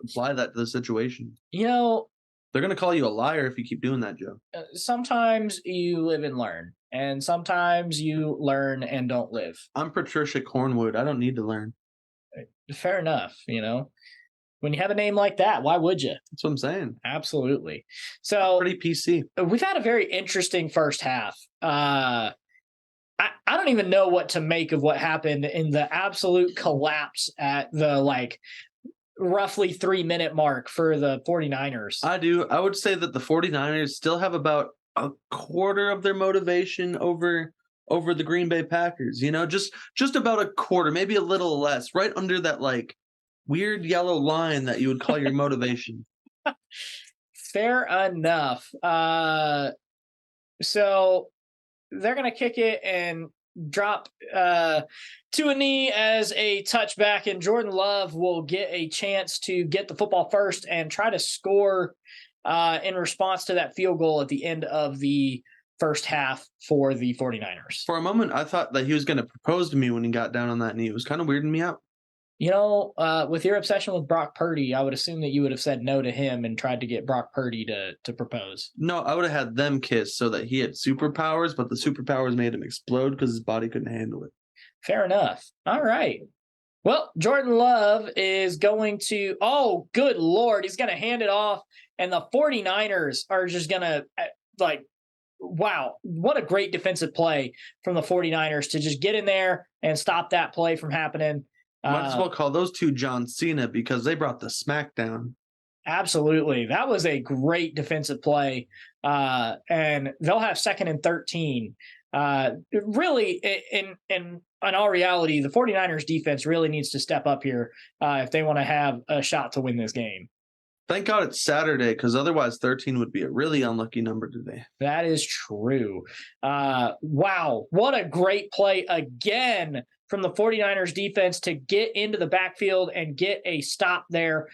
apply that to the situation. They're gonna call you a liar if you keep doing that, Joe. Sometimes you live and learn, and sometimes you learn and don't live. I'm Patricia Cornwood. I don't need to learn. Fair enough. When you have a name like that, why would you? That's what I'm saying. Absolutely. So Pretty PC. we've had a very interesting first half. I don't even know what to make of what happened in the absolute collapse at the roughly 3-minute mark for the 49ers. I do. I would say that the 49ers still have about a quarter of their motivation over the Green Bay Packers, just about a quarter, maybe a little less, right under that weird yellow line that you would call your motivation. Fair enough. So they're going to kick it and drop to a knee as a touchback, and Jordan Love will get a chance to get the football first and try to score in response to that field goal at the end of the first half for the 49ers. For a moment, I thought that he was going to propose to me when he got down on that knee. It was kind of weirding me out. With your obsession with Brock Purdy, I would assume that you would have said no to him and tried to get Brock Purdy to propose. No, I would have had them kiss so that he had superpowers, but the superpowers made him explode because his body couldn't handle it. Fair enough. All right. Well, Jordan Love is going to, oh, good Lord, he's going to hand it off, and the 49ers are just going to, wow, what a great defensive play from the 49ers to just get in there and stop that play from happening. Might as well call those two John Cena because they brought the smackdown. Absolutely. That was a great defensive play. And they'll have 2nd and 13. Really, in all reality, the 49ers defense really needs to step up here if they want to have a shot to win this game. Thank God it's Saturday, because otherwise 13 would be a really unlucky number today. That is true. Wow, what a great play again from the 49ers defense to get into the backfield and get a stop there.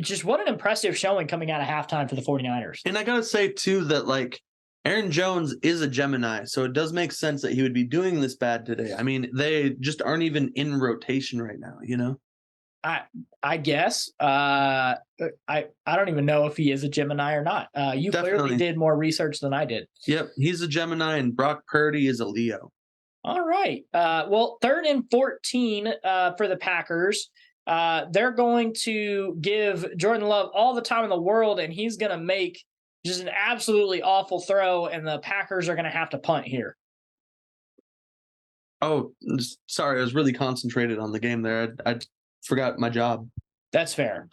Just what an impressive showing coming out of halftime for the 49ers. And I got to say, too, that Aaron Jones is a Gemini, so it does make sense that he would be doing this bad today. I mean, they just aren't even in rotation right now, I guess. I don't even know if he is a Gemini or not. You Definitely. Clearly did more research than I did. Yep, he's a Gemini, and Brock Purdy is a Leo. All right. Well, 3rd and 14 for the Packers. They're going to give Jordan Love all the time in the world, and he's going to make just an absolutely awful throw, and the Packers are going to have to punt here. Oh, sorry. I was really concentrated on the game there. I forgot my job. That's fair.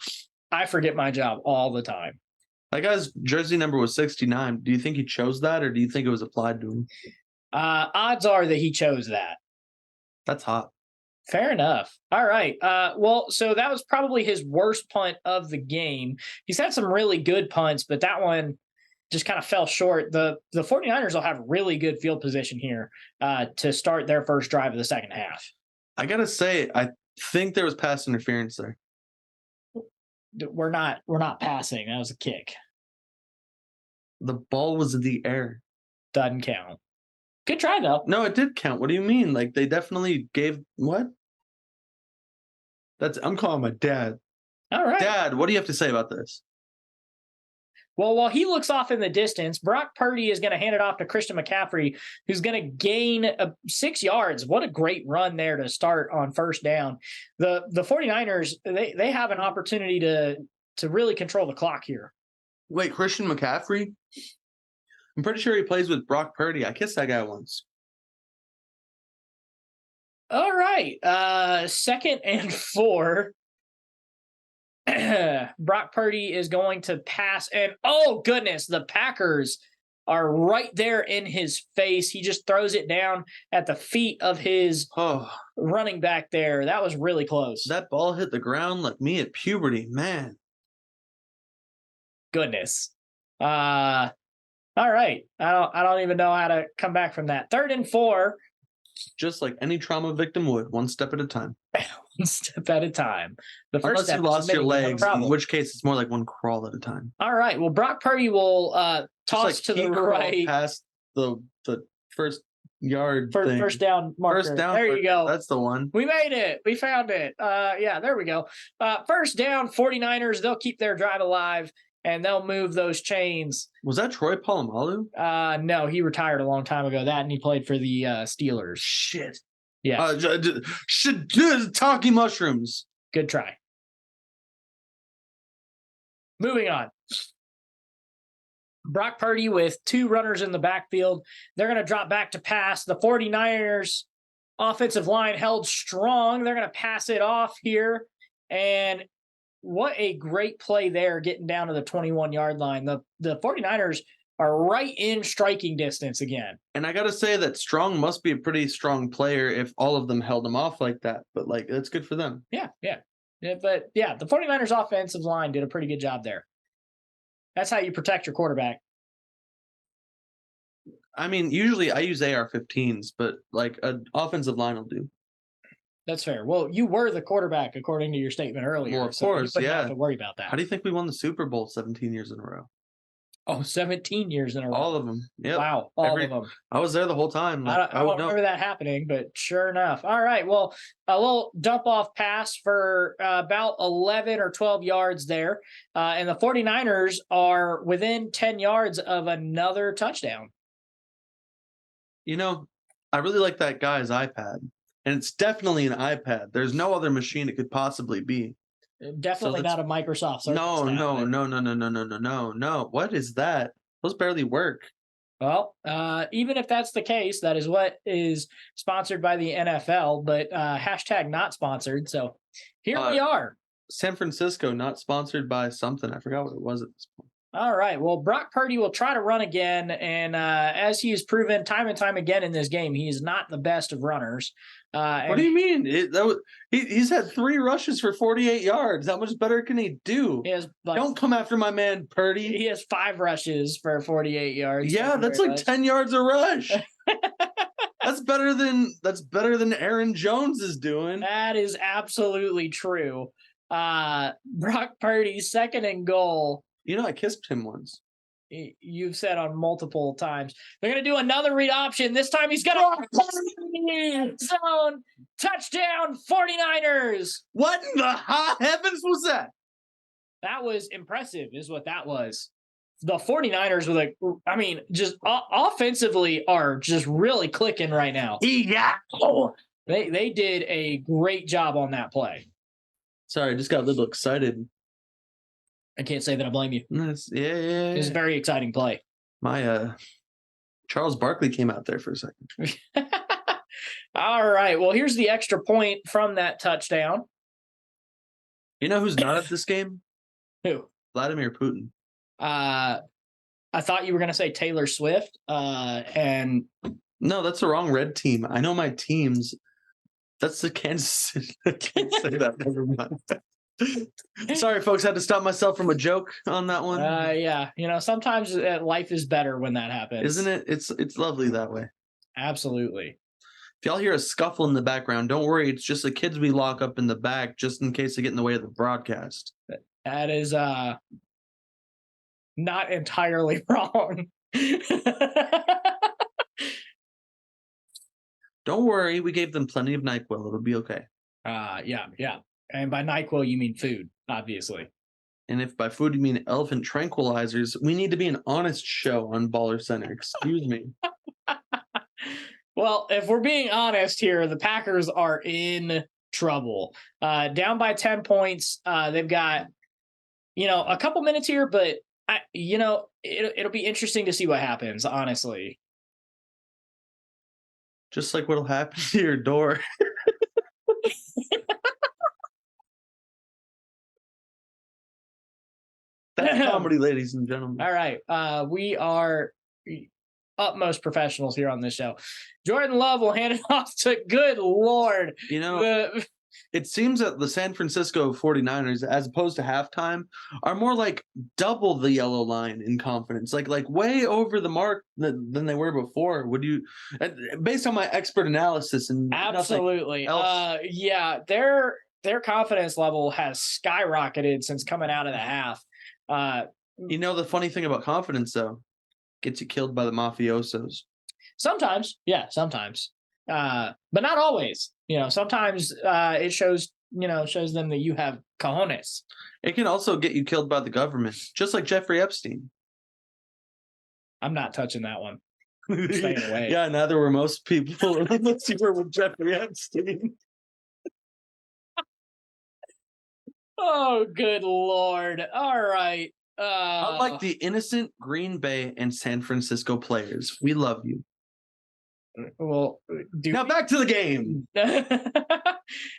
I forget my job all the time. That guy's jersey number was 69. Do you think he chose that, or do you think it was applied to him? Odds are that he chose that. That's hot. Fair enough. All right. Well, so that was probably his worst punt of the game. He's had some really good punts, but that one just kind of fell short. The 49ers will have really good field position here to start their first drive of the second half. I got to say, I think there was pass interference there. We're not passing. That was a kick. The ball was in the air. Doesn't count. Good try, though. No, it did count. What do you mean? They definitely gave what? I'm calling my dad. All right. Dad, what do you have to say about this? Well, while he looks off in the distance, Brock Purdy is going to hand it off to Christian McCaffrey, who's going to gain 6 yards. What a great run there to start on first down. The 49ers, they have an opportunity to really control the clock here. Wait, Christian McCaffrey? I'm pretty sure he plays with Brock Purdy. I kissed that guy once. All right. 2nd and 4. Brock Purdy is going to pass, and oh goodness, the Packers are right there in his face. He just throws it down at the feet of his running back there. That was really close. That ball hit the ground like me at puberty, man. Goodness. All right. I don't even know how to come back from that. 3rd and 4. Just like any trauma victim would, one step at a time. One step at a time. The first Unless step you lost your legs, in which case it's more like one crawl at a time. All right. Well, Brock Purdy will toss to the right past the first yard thing. First down marker. First down. There you go. That's the one. We made it. We found it. Yeah, there we go. First down, 49ers. They'll keep their drive alive, and they'll move those chains. Was that Troy Polamalu? No, he retired a long time ago. And he played for the Steelers. Shit. Yeah. Talking mushrooms. Good try. Moving on. Brock Purdy with 2 runners in the backfield. They're going to drop back to pass. The 49ers offensive line held strong. They're going to pass it off here. And what a great play there, getting down to the 21-yard line. The 49ers are right in striking distance again. And I got to say that Strong must be a pretty strong player if all of them held him off like that. But, like, that's good for them. Yeah. But, yeah, the 49ers offensive line did a pretty good job there. That's how you protect your quarterback. I mean, usually I use AR-15s, but, like, an offensive line will do. That's fair. Well, you were the quarterback, according to your statement earlier. Well, of course, you wouldn't yeah. have to worry about that. How do you think we won the Super Bowl 17 years in a row? Oh, 17 years in a row. All of them. Yep. Wow, all of them. I was there the whole time. Like, I don't remember that happening, but sure enough. All right, well, a little dump-off pass for about 11 or 12 yards there. And the 49ers are within 10 yards of another touchdown. You know, I really like that guy's iPad. And it's definitely an iPad. There's no other machine it could possibly be. Definitely not a Microsoft Surface. No. What is that? Those barely work. Well, even if that's the case, that is what is sponsored by the NFL, but hashtag not sponsored. So here we are. San Francisco, not sponsored by something. I forgot what it was at this point. All right. Well, Brock Purdy will try to run again. And as he has proven time and time again in this game, he is not the best of runners. What do you mean? He's had 3 rushes for 48 yards. How much better can he do? Don't come after my man, Purdy. He has 5 rushes for 48 yards. Yeah, that's like 10 yards a rush. That's better than Aaron Jones is doing. That is absolutely true. Brock Purdy, 2nd and goal. You know, I kissed him once. You've said on multiple times. They're going to do another read option. This time he's going to zone. Touchdown, 49ers. What in the hot heavens was that? That was impressive, is what that was. The 49ers were like, I mean, just offensively are just really clicking right now. Yeah. They did a great job on that play. Sorry, I just got a little excited. I can't say that I blame you. Yeah. It was a very exciting play. My Charles Barkley came out there for a second. All right. Well, here's the extra point from that touchdown. You know who's not at this game? Who? Vladimir Putin. I thought you were going to say Taylor Swift. And no, that's the wrong red team. I know my teams. That's the Kansas City. I can't say that. Never mind. Sorry, folks. I had to stop myself from a joke on that one. Yeah. You know, sometimes life is better when that happens. Isn't it? It's lovely that way. Absolutely. If y'all hear a scuffle in the background, don't worry. It's just the kids we lock up in the back just in case they get in the way of the broadcast. That is not entirely wrong. Don't worry. We gave them plenty of NyQuil. It'll be okay. Yeah. And by NyQuil, you mean food, obviously. And if by food you mean elephant tranquilizers, we need to be an honest show on BallerCenter. Excuse me. Well, if we're being honest here, the Packers are in trouble. Down by 10 points. They've got, a couple minutes here, but it'll be interesting to see what happens, honestly. Just like what'll happen to your door. That's comedy, ladies and gentlemen. All right. We are utmost professionals here on this show. Jordan Love will hand it off to good Lord. It seems that the San Francisco 49ers, as opposed to halftime, are more like double the yellow line in confidence, like way over the mark than they were before. Would you, based on my expert analysis and absolutely, yeah, their confidence level has skyrocketed since coming out of the half. The funny thing about confidence, though, gets you killed by the mafiosos. Sometimes, but not always. Sometimes it shows them that you have cojones. It can also get you killed by the government, just like Jeffrey Epstein. I'm not touching that one. Staying away. Yeah, neither were most people unless you were with Jeffrey Epstein. Oh, good Lord. All right. Unlike the innocent Green Bay and San Francisco players, we love you. Well, Now back to the game.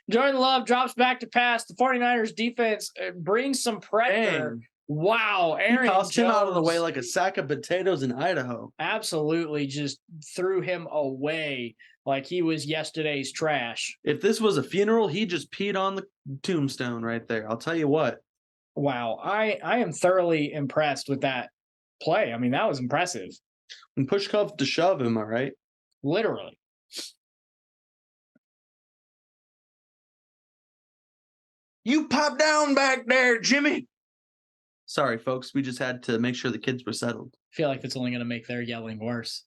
Jordan Love drops back to pass. The 49ers defense brings some pressure. Dang. Wow. He Aaron tossed him out of the way Jones like a sack of potatoes in Idaho. absolutely just threw him away like he was yesterday's trash. If this was a funeral, he just peed on the tombstone right there. I'll tell you what. Wow. I am thoroughly impressed with that play. I mean, that was impressive. When push comes to shove, am I right? Literally. You pop down back there, Jimmy. Sorry, folks. We just had to make sure the kids were settled. I feel like it's only going to make their yelling worse.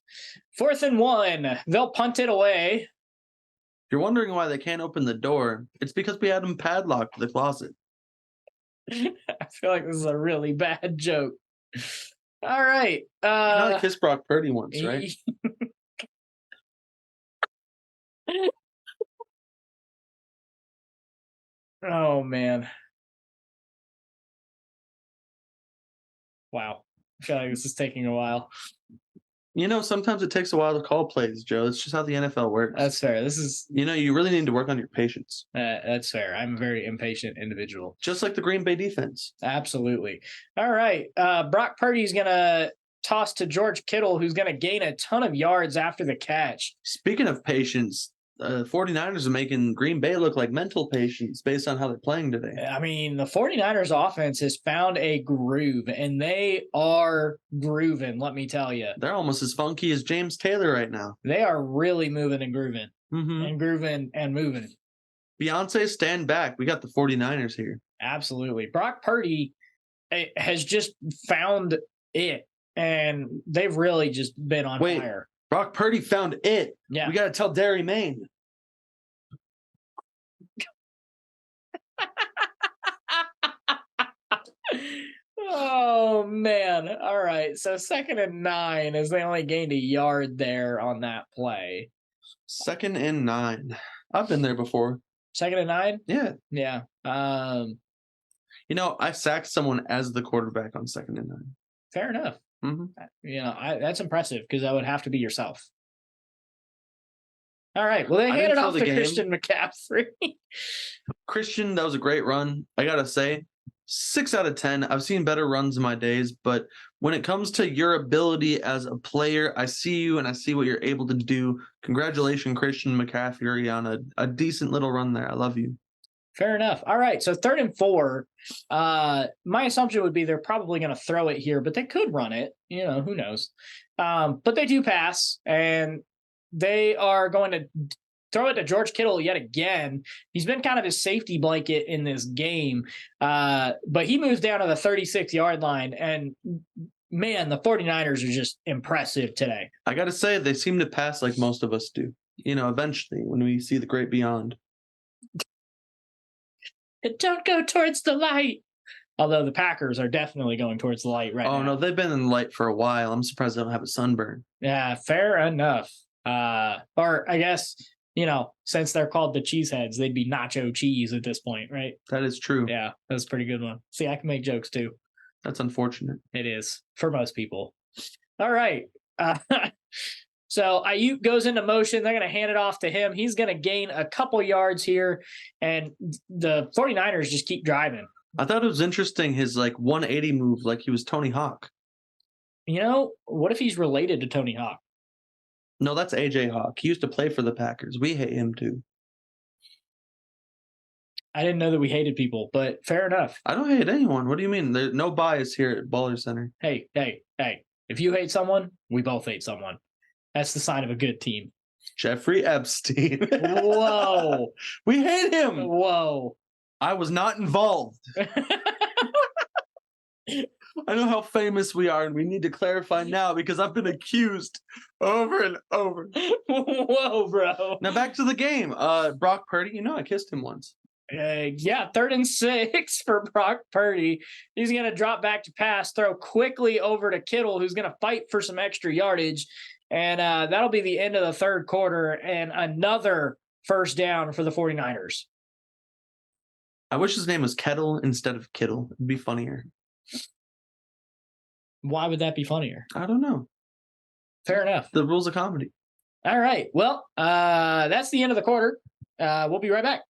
4th and 1. They'll punt it away. If you're wondering why they can't open the door, it's because we had them padlocked to the closet. I feel like this is a really bad joke. All right. You know, I kissed Brock Purdy once, right? Oh, man. Wow. I feel like this is taking a while. You know, sometimes it takes a while to call plays, Joe. It's just how the NFL works. That's fair. This is You know, you really need to work on your patience. that's fair. I'm a very impatient individual. Just like the Green Bay defense. Absolutely. All right. Brock Purdy's going to toss to George Kittle, who's going to gain a ton of yards after the catch. Speaking of patience, 49ers are making Green Bay look like mental patients based on how they're playing today. I mean, the 49ers offense has found a groove, and they are grooving, let me tell you. They're almost as funky as James Taylor right now. They are really moving and grooving, Mm-hmm. and grooving and moving. Beyonce, stand back. We got the 49ers here. Absolutely. Brock Purdy has just found it, and they've really just been on fire. Brock Purdy found it. Yeah. We got to tell Derry Maine. Oh, man. All right. So 2nd and 9 as they only gained a yard there on that play. 2nd and 9. I've been there before. 2nd and 9? Yeah. Yeah. You know, I sacked someone as the quarterback on 2nd and 9. Fair enough. Mm-hmm. You know, that's impressive because that would have to be yourself. All right. Well, they handed off to Christian McCaffrey. Christian, that was a great run. I got to say, 6 out of 10. I've seen better runs in my days, but when it comes to your ability as a player, I see you and I see what you're able to do. Congratulations, Christian McCaffrey, on a decent little run there. I love you. Fair enough. All right. So 3rd and 4. My assumption would be they're probably going to throw it here, but they could run it. You know, who knows? But they do pass, and they are going to throw it to George Kittle yet again. He's been kind of his safety blanket in this game, but he moves down to the 36-yard line, and man, the 49ers are just impressive today. I got to say, they seem to pass like most of us do. You know, eventually, when we see the great beyond. Don't go towards the light. Although the Packers are definitely going towards the light right now. Oh, no, they've been in the light for a while. I'm surprised they don't have a sunburn. Yeah, fair enough. Or I guess, you know, since they're called the cheeseheads, they'd be nacho cheese at this point, right? That is true. Yeah, that's a pretty good one. See, I can make jokes too. That's unfortunate. It is for most people. All right. So Ayuk goes into motion. They're going to hand it off to him. He's going to gain a couple yards here, and the 49ers just keep driving. I thought it was interesting, his 180 move, like he was Tony Hawk. You know, what if he's related to Tony Hawk? No, that's AJ Hawk. He used to play for the Packers. We hate him too. I didn't know that we hated people, but fair enough. I don't hate anyone. What do you mean? There's no bias here at BallerCenter. Hey. If you hate someone, we both hate someone. That's the sign of a good team. Jeffrey Epstein. Whoa. We hate him. Whoa. I was not involved. I know how famous we are, and we need to clarify now because I've been accused over and over. Whoa, bro. Now back to the game. Brock Purdy, you know I kissed him once. Yeah, 3rd and 6 for Brock Purdy. He's going to drop back to pass, throw quickly over to Kittle, who's going to fight for some extra yardage. And that'll be the end of the 3rd quarter and another first down for the 49ers. I wish his name was Kettle instead of Kittle. It'd be funnier. Why would that be funnier? I don't know. Fair enough. The rules of comedy. All right. Well, that's the end of the quarter. We'll be right back.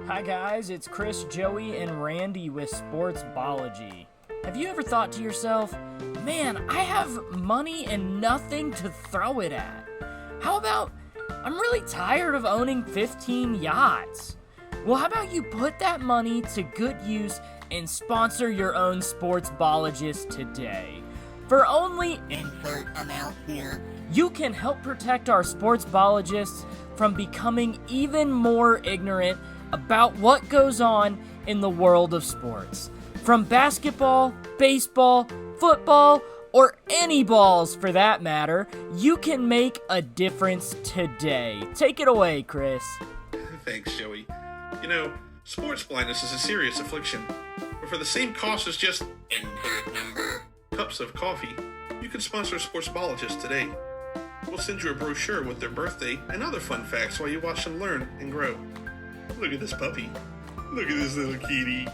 Hi, guys. It's Chris, Joey, and Randy with Sportsbology. Have you ever thought to yourself, man, I have money and nothing to throw it at? How about I'm really tired of owning 15 yachts? Well, how about you put that money to good use and sponsor your own sportsbologist today? For only insert amount here, you can help protect our sportsbologists from becoming even more ignorant about what goes on in the world of sports. From basketball, baseball, football, or any balls for that matter, you can make a difference today. Take it away, Chris. Thanks, Joey. You know, sports blindness is a serious affliction, but for the same cost as just cups of coffee, you can sponsor a sportsbologist today. We'll send you a brochure with their birthday and other fun facts while you watch them learn and grow. Look at this puppy. Look at this little kitty.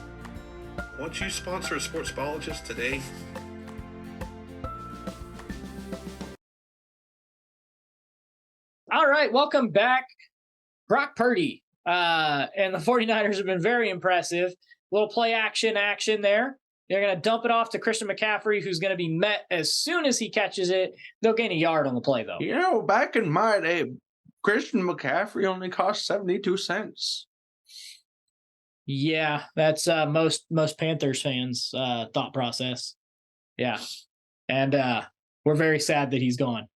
Won't you sponsor a sportsbologist today? All right, welcome back. Brock Purdy and the 49ers have been very impressive. Little play action there. They're going to dump it off to Christian McCaffrey, who's going to be met as soon as he catches it. They'll gain a yard on the play, though. You know, back in my day, Christian McCaffrey only cost 72 cents. Yeah, that's most Panthers fans' thought process. Yeah, and we're very sad that he's gone.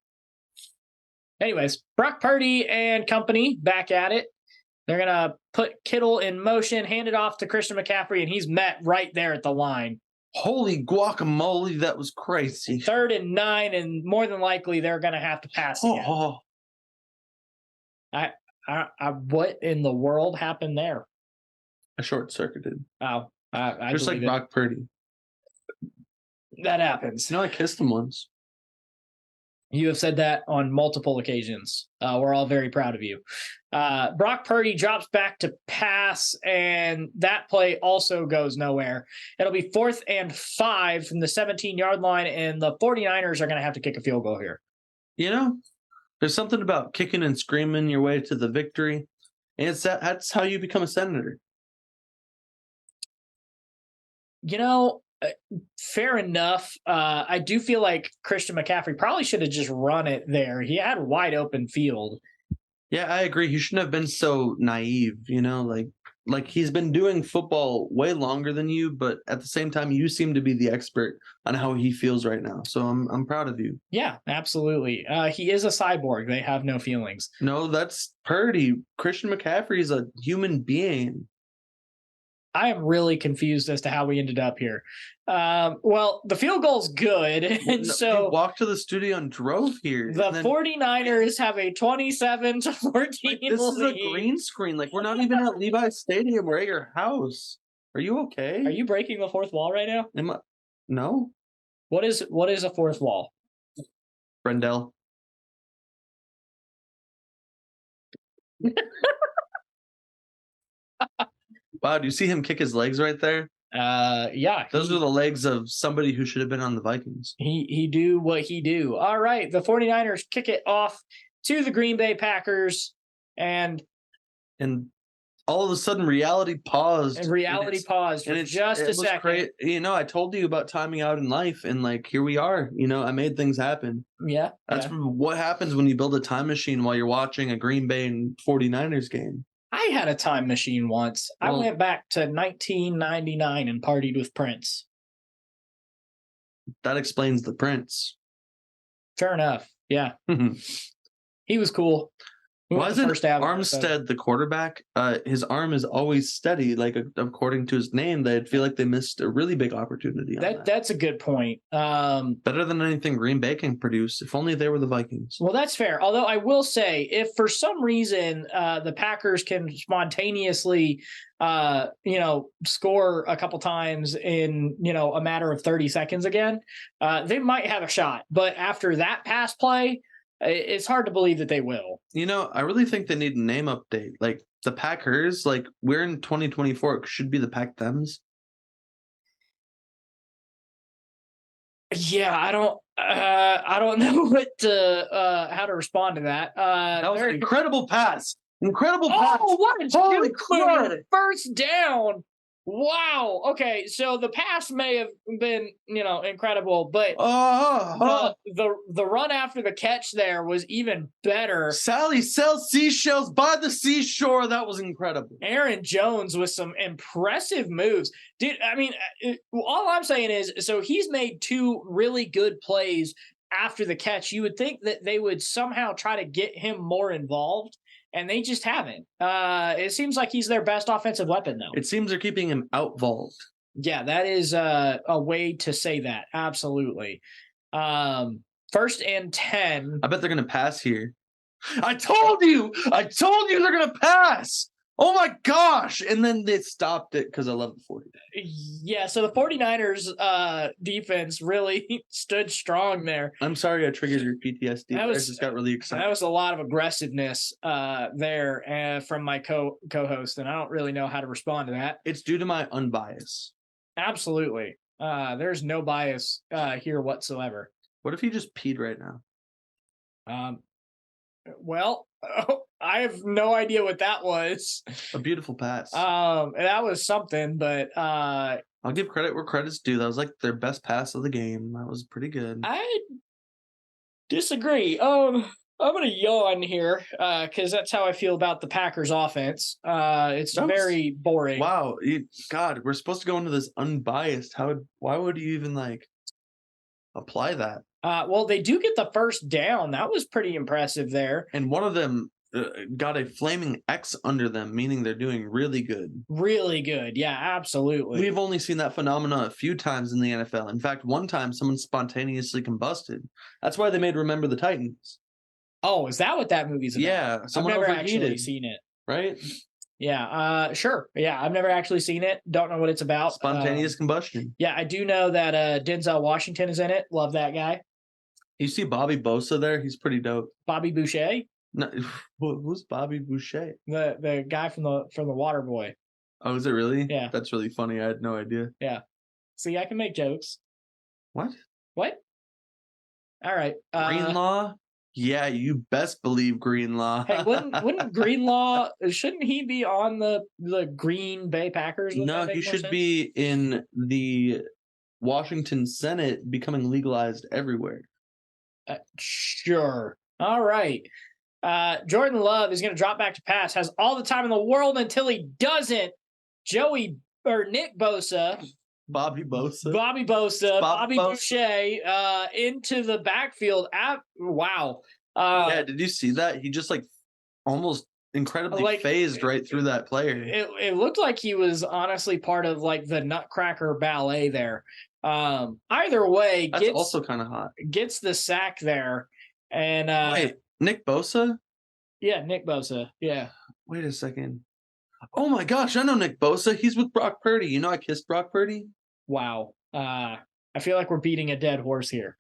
Anyways, Brock Purdy and company back at it. They're going to put Kittle in motion, hand it off to Christian McCaffrey, and he's met right there at the line. Holy guacamole, that was crazy. 3rd and 9, and more than likely they're going to have to pass again. What in the world happened there? I short-circuited. Oh, I just like believe it. Brock Purdy. That happens. You know, I kissed him once. You have said that on multiple occasions. We're all very proud of you. Brock Purdy drops back to pass, and that play also goes nowhere. It'll be 4th and 5 from the 17-yard line, and the 49ers are going to have to kick a field goal here. You know, there's something about kicking and screaming your way to the victory, and that's how you become a senator. You know, fair enough. I do feel like Christian McCaffrey probably should have just run it there. He had a wide open field. Yeah, I agree. He shouldn't have been so naive, you know, like he's been doing football way longer than you, but at the same time, you seem to be the expert on how he feels right now. So I'm proud of you. Yeah, absolutely. He is a cyborg. They have no feelings. No, that's Purdy. Christian McCaffrey is a human being. I am really confused as to how we ended up here. Well, the field goal's good. And so we walked to the studio and drove here. The 49ers have a 27-14 this is a green screen. Like, we're not even at Levi's Stadium. We're at your house. Are you okay? Are you breaking the fourth wall right now? No. What is a fourth wall? Brendel. Wow, do you see him kick his legs right there? Yeah. Those are the legs of somebody who should have been on the Vikings. He do what he do. All right, the 49ers kick it off to the Green Bay Packers, and all of a sudden reality paused. And reality paused for just a second. You know, I told you about timing out in life, and like here we are. You know, I made things happen. Yeah. That's what happens when you build a time machine while you're watching a Green Bay and 49ers game. I had a time machine once. I went back to 1999 and partied with Prince. That explains the Prince. Fair enough. Yeah. He was cool. Why isn't Armstead the quarterback? His arm is always steady. Like, according to his name, they'd feel like they missed a really big opportunity. That's a good point. Better than anything Green Bay can produce. If only they were the Vikings. Well, that's fair. Although I will say, if for some reason the Packers can spontaneously, score a couple times in, a matter of 30 seconds again, they might have a shot. But after that pass play, it's hard to believe that they will. I really think they need a name update. Like, the Packers, like we're in 2024, it should be the Pack-Thems. Yeah, I don't know how to respond to that. That was an incredible pass. Incredible pass. Oh, what a Holy juke crap. move. First down. Wow. Okay, so the pass may have been, incredible, but the run after the catch there was even better. Sally sells seashells by the seashore. That was incredible. Aaron Jones with some impressive moves. Dude, I mean, all I'm saying is, so he's made 2 really good plays after the catch. You would think that they would somehow try to get him more involved, and they just haven't. It seems like he's their best offensive weapon, though. It seems they're keeping him outvolved. Yeah, that is a way to say that. Absolutely. 1st and 10. I bet they're going to pass here. I told you they're going to pass. Oh my gosh. And then they stopped it because I love the 40. Yeah, so the 49ers defense really stood strong there. I'm sorry I triggered your PTSD. I just got really excited. That was a lot of aggressiveness there from my co-host, and I don't really know how to respond to that. It's due to my unbias. Absolutely. There's no bias here whatsoever. What if he just peed right now? Well, I have no idea what that was. A beautiful pass. That was something, but I'll give credit where credit's due. That was like their best pass of the game. That was pretty good. I disagree. I'm gonna yawn here because that's how I feel about the Packers offense. It's very boring. Wow, God, we're supposed to go into this unbiased. Why would you even apply that? Well, they do get the first down. That was pretty impressive there. And one of them got a flaming X under them, meaning they're doing really good. Really good. Yeah, absolutely. We've only seen that phenomena a few times in the NFL. In fact, one time someone spontaneously combusted. That's why they made Remember the Titans. Oh, is that what that movie's about? Yeah, someone I've never overheated. actually seen it. Right? Yeah, sure. Yeah, I've never actually seen it. Don't know what it's about. Spontaneous combustion. Yeah, I do know that Denzel Washington is in it. Love that guy. You see Bobby Bosa there? He's pretty dope. Bobby Boucher? No, who's Bobby Boucher? The guy from the Water Boy. Oh, is it really? Yeah. That's really funny. I had no idea. Yeah. See, I can make jokes. What? All right. Greenlaw? Yeah, you best believe Greenlaw. Hey, wouldn't Greenlaw, shouldn't he be on the Green Bay Packers? No, he should be in the Washington Senate becoming legalized everywhere. Sure. All right. Jordan Love is going to drop back to pass, has all the time in the world until he doesn't. Nick Bosa. Bobby Bosa. Bobby Boucher into the backfield. Wow. Yeah, did you see that? He just almost incredibly phased right through that player. It looked like he was honestly part of the Nutcracker ballet there. Either way, that's also kind of hot. Gets the sack there. And wait, Nick Bosa? Yeah, Nick Bosa. Yeah. Wait a second. Oh my gosh, I know Nick Bosa. He's with Brock Purdy. You know I kissed Brock Purdy? Wow. I feel like we're beating a dead horse here.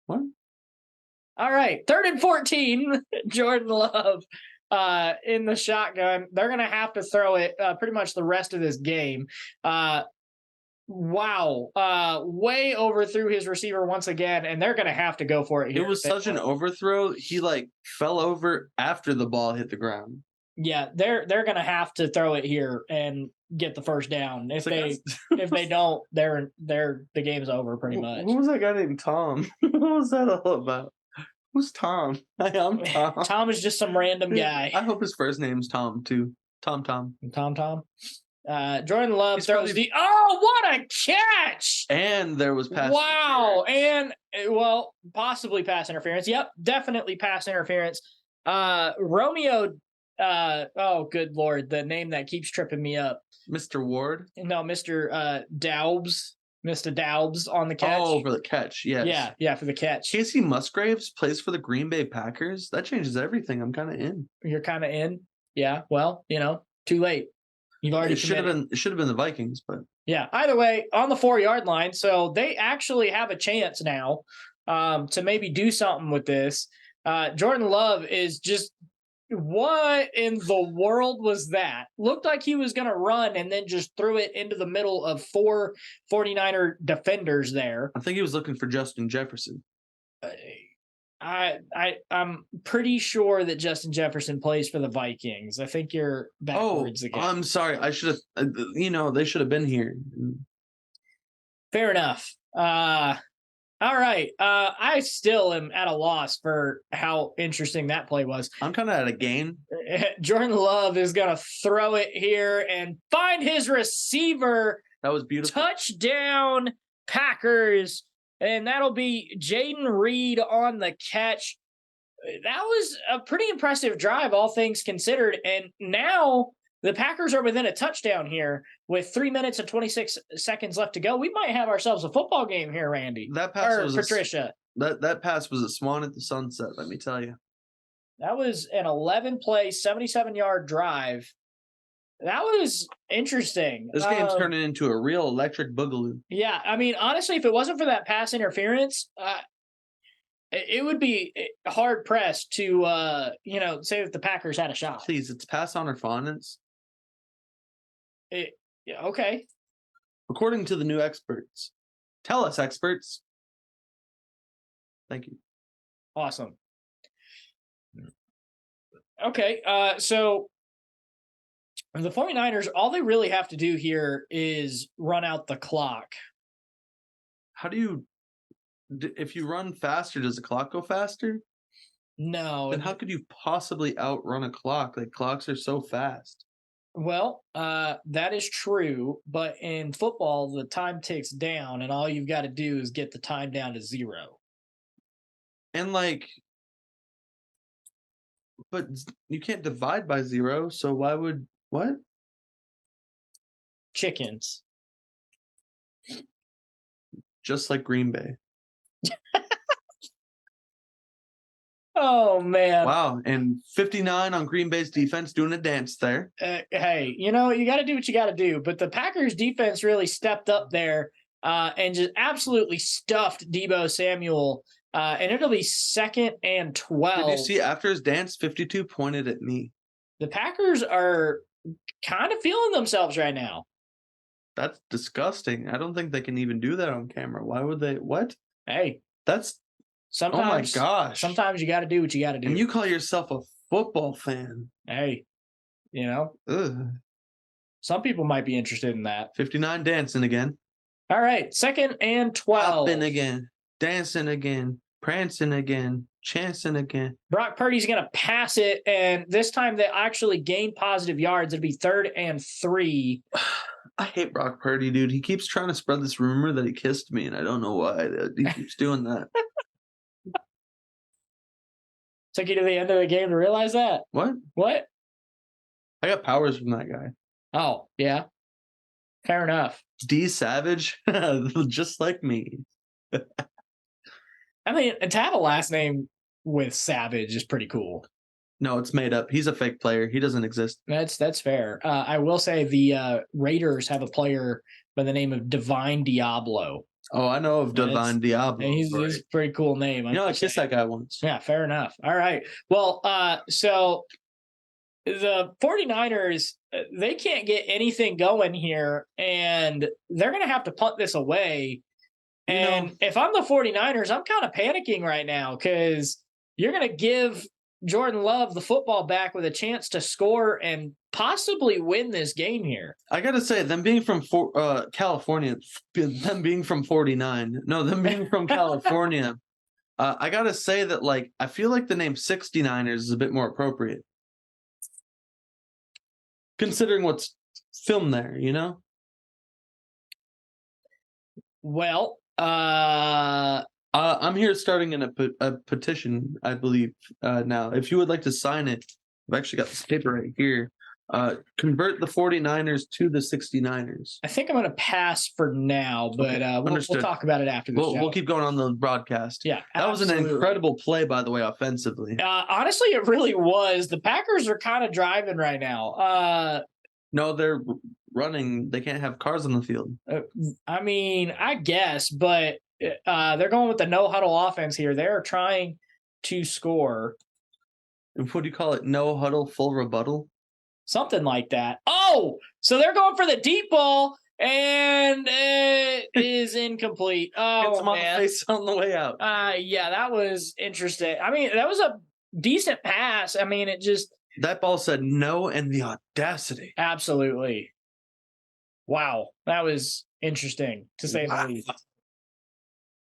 What? All right. 3rd and 14. Jordan Love in the shotgun. They're going to have to throw it pretty much the rest of this game. Wow. Way overthrew his receiver once again, and they're going to have to go for it here. It was such an overthrow. He fell over after the ball hit the ground. Yeah, they're going to have to throw it here and get the first down. If they don't, the game's over pretty much. Who was that guy named Tom? What was that all about? Who's Tom? Hi, I'm Tom. Tom is just some random guy. I hope his first name's Tom too. Tom. Jordan Love throws what a catch! And there was pass. Wow, and possibly pass interference. Yep, definitely pass interference. Romeo. Oh, good Lord, the name that keeps tripping me up. Mr. Ward? No, Mr. Daubs. Mr. Daubs on the catch. Oh, for the catch, yes. Yeah, for the catch. Casey Musgraves plays for the Green Bay Packers. That changes everything. I'm kind of in. You're kind of in? Yeah, well, too late. You've already committed. It should have been the Vikings, but yeah. Either way, on the 4-yard line, so they actually have a chance now to maybe do something with this. Jordan Love is just What in the world was that? Looked like he was going to run and then just threw it into the middle of 4 49er defenders there. I think he was looking for Justin Jefferson. I'm pretty sure that Justin Jefferson plays for the Vikings. I think you're backwards again. I'm sorry. I should have, they should have been here. Fair enough. All right. I still am at a loss for how interesting that play was. I'm kind of at a gain. Jordan Love is going to throw it here and find his receiver. That was beautiful. Touchdown, Packers. And that'll be Jaden Reed on the catch. That was a pretty impressive drive, all things considered. And now the Packers are within a touchdown here with 3 minutes and 26 seconds left to go. We might have ourselves a football game here, Randy. That pass was Patricia. That pass was a swan at the sunset, let me tell you. That was an 11-play, 77-yard drive. That was interesting. This game's turning into a real electric boogaloo. Yeah, I mean, honestly, if it wasn't for that pass interference, it would be hard pressed to, say that the Packers had a shot. Please, it's pass interference. Okay. According to the new experts. Tell us, experts. Thank you. Awesome. Okay, so the 49ers, all they really have to do here is run out the clock. How do you, if you run faster, does the clock go faster? No. Then how could you possibly outrun a clock? Like, clocks are so fast. Well, that is true, but in football, the time ticks down, and all you've got to do is get the time down to 0. And but you can't divide by 0, so why would, what? Chickens. Just like Green Bay. Oh, man. Wow, and 59 on Green Bay's defense doing a dance there. Hey, you got to do what you got to do. But the Packers defense really stepped up there and just absolutely stuffed Deebo Samuel. And it'll be 2nd and 12. Did you see after his dance, 52 pointed at me? The Packers are kind of feeling themselves right now. That's disgusting. I don't think they can even do that on camera. Why would they? What? Hey. That's... Sometimes, oh my gosh. Sometimes you got to do what you got to do. And you call yourself a football fan. Hey, Ugh. Some people might be interested in that. 59 dancing again. All right, 2nd and 12. Hopping again. Dancing again. Prancing again. Chancing again. Brock Purdy's going to pass it, and this time they actually gain positive yards. It'll be 3rd and 3. I hate Brock Purdy, dude. He keeps trying to spread this rumor that he kissed me, and I don't know why. He keeps doing that. Took you to the end of the game to realize that? What? I got powers from that guy. Oh, yeah. Fair enough. D Savage, just like me. I mean, to have a last name with Savage is pretty cool. No, it's made up. He's a fake player. He doesn't exist. That's fair. I will say the Raiders have a player by the name of Divine Diablo. Oh, I know of Divine Diablo. He's a pretty cool name. I kissed that guy once. Yeah, fair enough. All right. Well, so the 49ers, they can't get anything going here, and they're going to have to punt this away. And if I'm the 49ers, I'm kind of panicking right now because you're going to give Jordan Love the football back with a chance to score and possibly win this game here. I gotta say, them being from California, them being from 49, no, them being from California, I gotta say that, I feel like the name 69ers is a bit more appropriate. Considering what's filmed there, Well, I'm here starting in a petition, I believe, now. If you would like to sign it, I've actually got this paper right here. Convert the 49ers to the 69ers. I think I'm going to pass for now, but we'll talk about it after this. We'll keep going on the broadcast. Yeah, that was an incredible play, by the way, offensively. Honestly, it really was. The Packers are kind of driving right now. No, they're running. They can't have cars on the field. I mean, I guess, but they're going with the no huddle offense here. They're trying to score. What do you call it? No huddle, full rebuttal. Something like that. Oh, so they're going for the deep ball, and it is incomplete. Hits Oh, him on the man. face on the way out. Yeah, that was interesting. I mean, that was a decent pass. I mean, it just That ball said no, and the audacity. absolutely. Wow, that was interesting to say the least.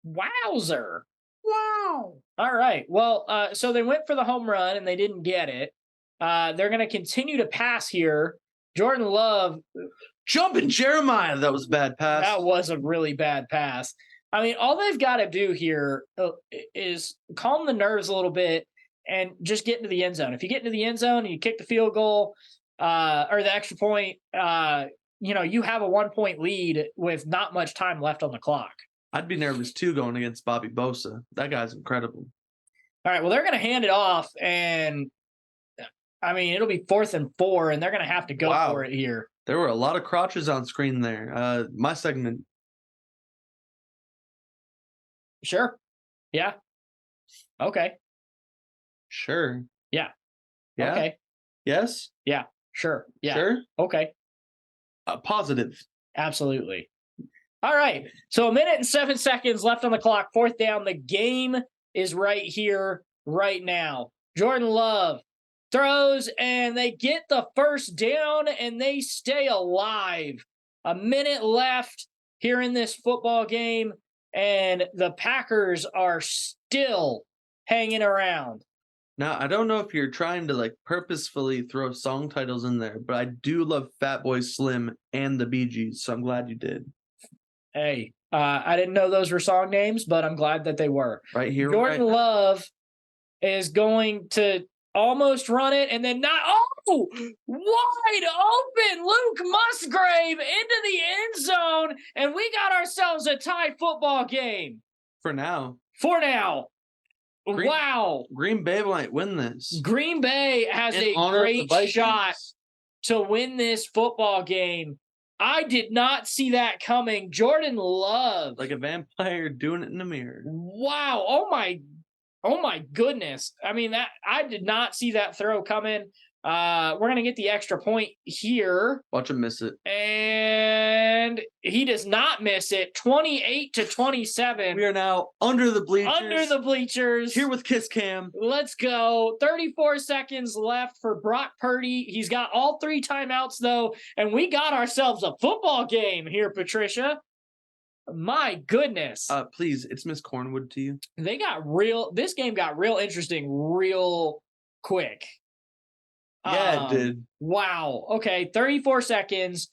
Wowzer. Wow. All right. Well, so they went for the home run and they didn't get it. They're going to continue to pass here. Jordan Love, Jumping Jeremiah, that was a bad pass. that was a really bad pass. I mean, all they've got to do here is calm the nerves a little bit and just get into the end zone. If you get into the end zone and you kick the field goal or the extra point, you have a 1-point lead with not much time left on the clock. I'd be nervous too going against Bobby Bosa. That guy's incredible. All right, well, they're going to hand it off, and I mean, it'll be 4th and 4, and they're going to have to go for it here. There were a lot of crotches on screen there. My segment. Sure. Yeah. Okay. Sure. Yeah. Yeah. Okay. Yes. Yeah. Sure. Yeah. Sure. Okay. Positive. Absolutely. All right. So 1:07 left on the clock. 4th down. The game is right here, right now. Jordan Love throws, and they get the first down, and they stay alive. A minute left here in this football game, and the Packers are still hanging around. Now, I don't know if you're trying to like purposefully throw song titles in there, but I do love Fatboy Slim and the Bee Gees, so I'm glad you did. Hey, I didn't know those were song names, but I'm glad that they were. Right here. Jordan right now. Love is going to almost run it and then not. Oh, wide open. Luke Musgrave into the end zone. And we got ourselves a tie football game. For now. Wow. Green Bay might win this. Green Bay has In a honor of the great Vikings. shot to win this football game. I did not see that coming. Jordan Love. Like a vampire doing it in the mirror. Wow. Oh my goodness. I mean, that I did not see that throw coming. We're going to get the extra point here. Watch him miss it. And he does not miss it. 28-27. We are now under the bleachers. Under the bleachers. Here with Kiss Cam. Let's go. 34 seconds left for Brock Purdy. He's got all 3 timeouts, though, and we got ourselves a football game here, Patricia. My goodness. Please, it's Miss Cornwood to you. This game got real interesting real quick. Yeah, it did. Wow. Okay, 34 seconds.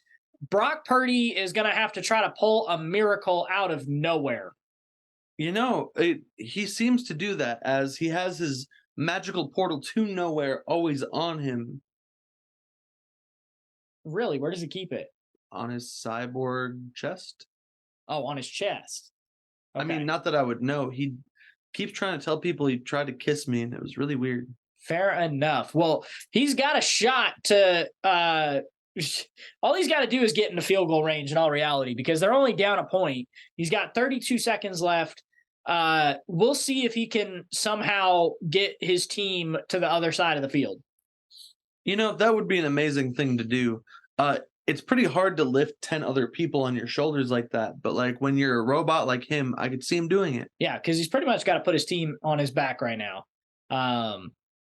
Brock Purdy is going to have to try to pull a miracle out of nowhere. You know, he seems to do that as he has his magical portal to nowhere always on him. Really? Where does he keep it? On his cyborg chest. Oh, on his chest. Okay. I mean, not that I would know. He keeps trying to tell people he tried to kiss me, and it was really weird. Fair enough. Well, he's got a shot to all he's got to do is get into field goal range in all reality, because they're only down a point. He's got 32 seconds left. We'll see if he can somehow get his team to the other side of the field. You know, that would be an amazing thing to do. It's pretty hard to lift 10 other people on your shoulders like that. But like when you're a robot like him, I could see him doing it. Yeah, because he's pretty much got to put his team on his back right now.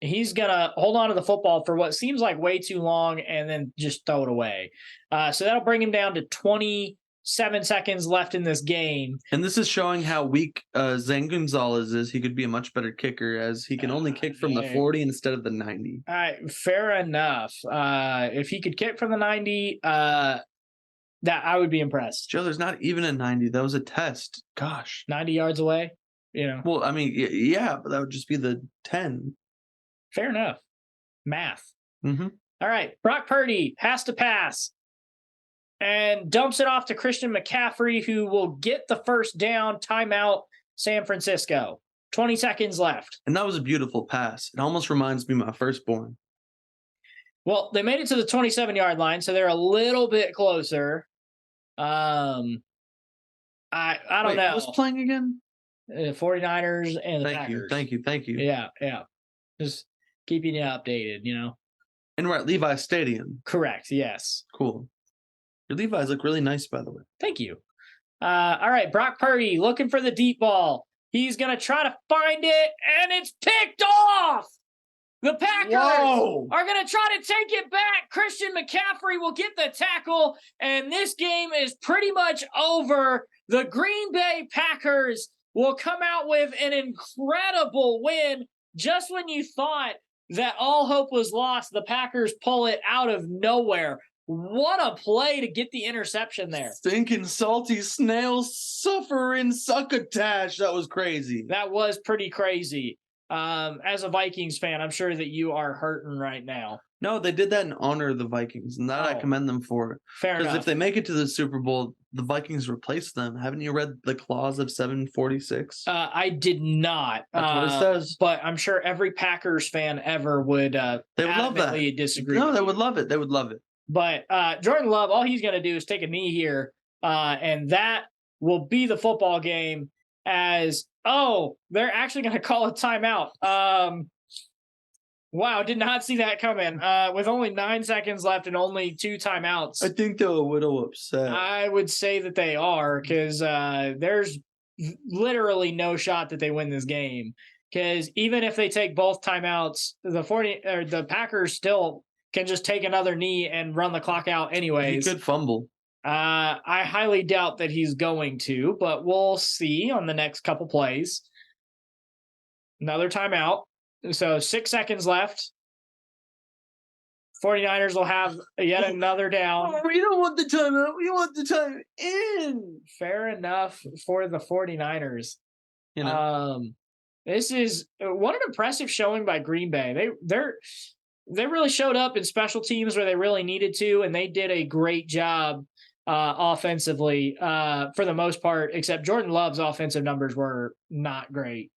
He's going to hold on to the football for what seems like way too long and then just throw it away. So that'll bring him down to 27 seconds left in this game. And this is showing how weak Zane Gonzalez is. He could be a much better kicker, as he can only kick from the 40 instead of the 90. Fair enough. If he could kick from the 90, that I would be impressed. Joe, there's not even a 90. That was a test. Gosh. 90 yards away, you know. Well, I mean, yeah, but that would just be the 10. Fair enough. Math. Mm-hmm. All right. Brock Purdy has to pass and dumps it off to Christian McCaffrey, who will get the first down. Timeout, San Francisco. 20 seconds left. And that was a beautiful pass. It almost reminds me of my firstborn. Well, they made it to the 27-yard line, so they're a little bit closer. I don't know. Who's playing again? 49ers and the Packers. Thank you. Yeah. Just keeping you updated, And we're at Levi's Stadium. Correct. Yes. Cool. Your Levi's look really nice, by the way. Thank you. All right. Brock Purdy looking for the deep ball. He's going to try to find it, and it's picked off. The Packers are going to try to take it back. Christian McCaffrey will get the tackle, and this game is pretty much over. The Green Bay Packers will come out with an incredible win. Just when you thought that all hope was lost, the Packers pull it out of nowhere. What a play to get the interception there. Stinking salty snail suffering succotash. That was crazy. That was pretty crazy. As a Vikings fan, I'm sure that you are hurting right now. No, they did that in honor of the Vikings, and that I commend them for. Fair enough. Because if they make it to the Super Bowl, the Vikings replace them. Haven't you read the clause of 746? I did not. That's what it says. But I'm sure every Packers fan ever would they would love that. Disagree. No, they would love it. They would love it. But Jordan Love, all he's going to do is take a knee here, and that will be the football game. They're actually going to call a timeout. Wow, did not see that coming. With only 9 seconds left and only 2 timeouts. I think they're a little upset. I would say that they are, because there's literally no shot that they win this game. Because even if they take both timeouts, the Packers still can just take another knee and run the clock out anyways. He could fumble. I highly doubt that he's going to, but we'll see on the next couple plays. Another timeout. So 6 seconds left. 49ers will have yet another down. Oh, we don't want the timeout. We want the time in. Fair enough for the 49ers. You know. This is what an impressive showing by Green Bay. They really showed up in special teams where they really needed to, and they did a great job offensively for the most part, except Jordan Love's offensive numbers were not great.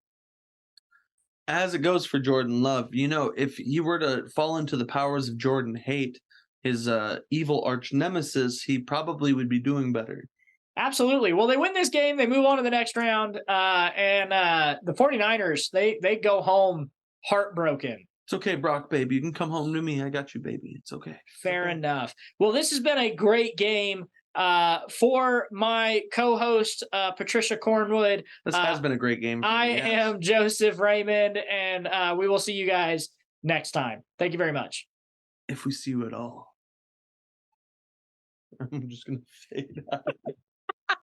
As it goes for Jordan Love, if you were to fall into the powers of Jordan Hate, his evil arch nemesis, he probably would be doing better. Absolutely. Well, they win this game. They move on to the next round. And the 49ers, they go home heartbroken. It's okay, Brock, baby. You can come home to me. I got you, baby. It's okay. Fair enough. Well, this has been a great game for my co-host, Patricia Cornwood. This has been a great game. I am Joseph Raymond, and we will see you guys next time. Thank you very much. If we see you at all. I'm just going to fade out.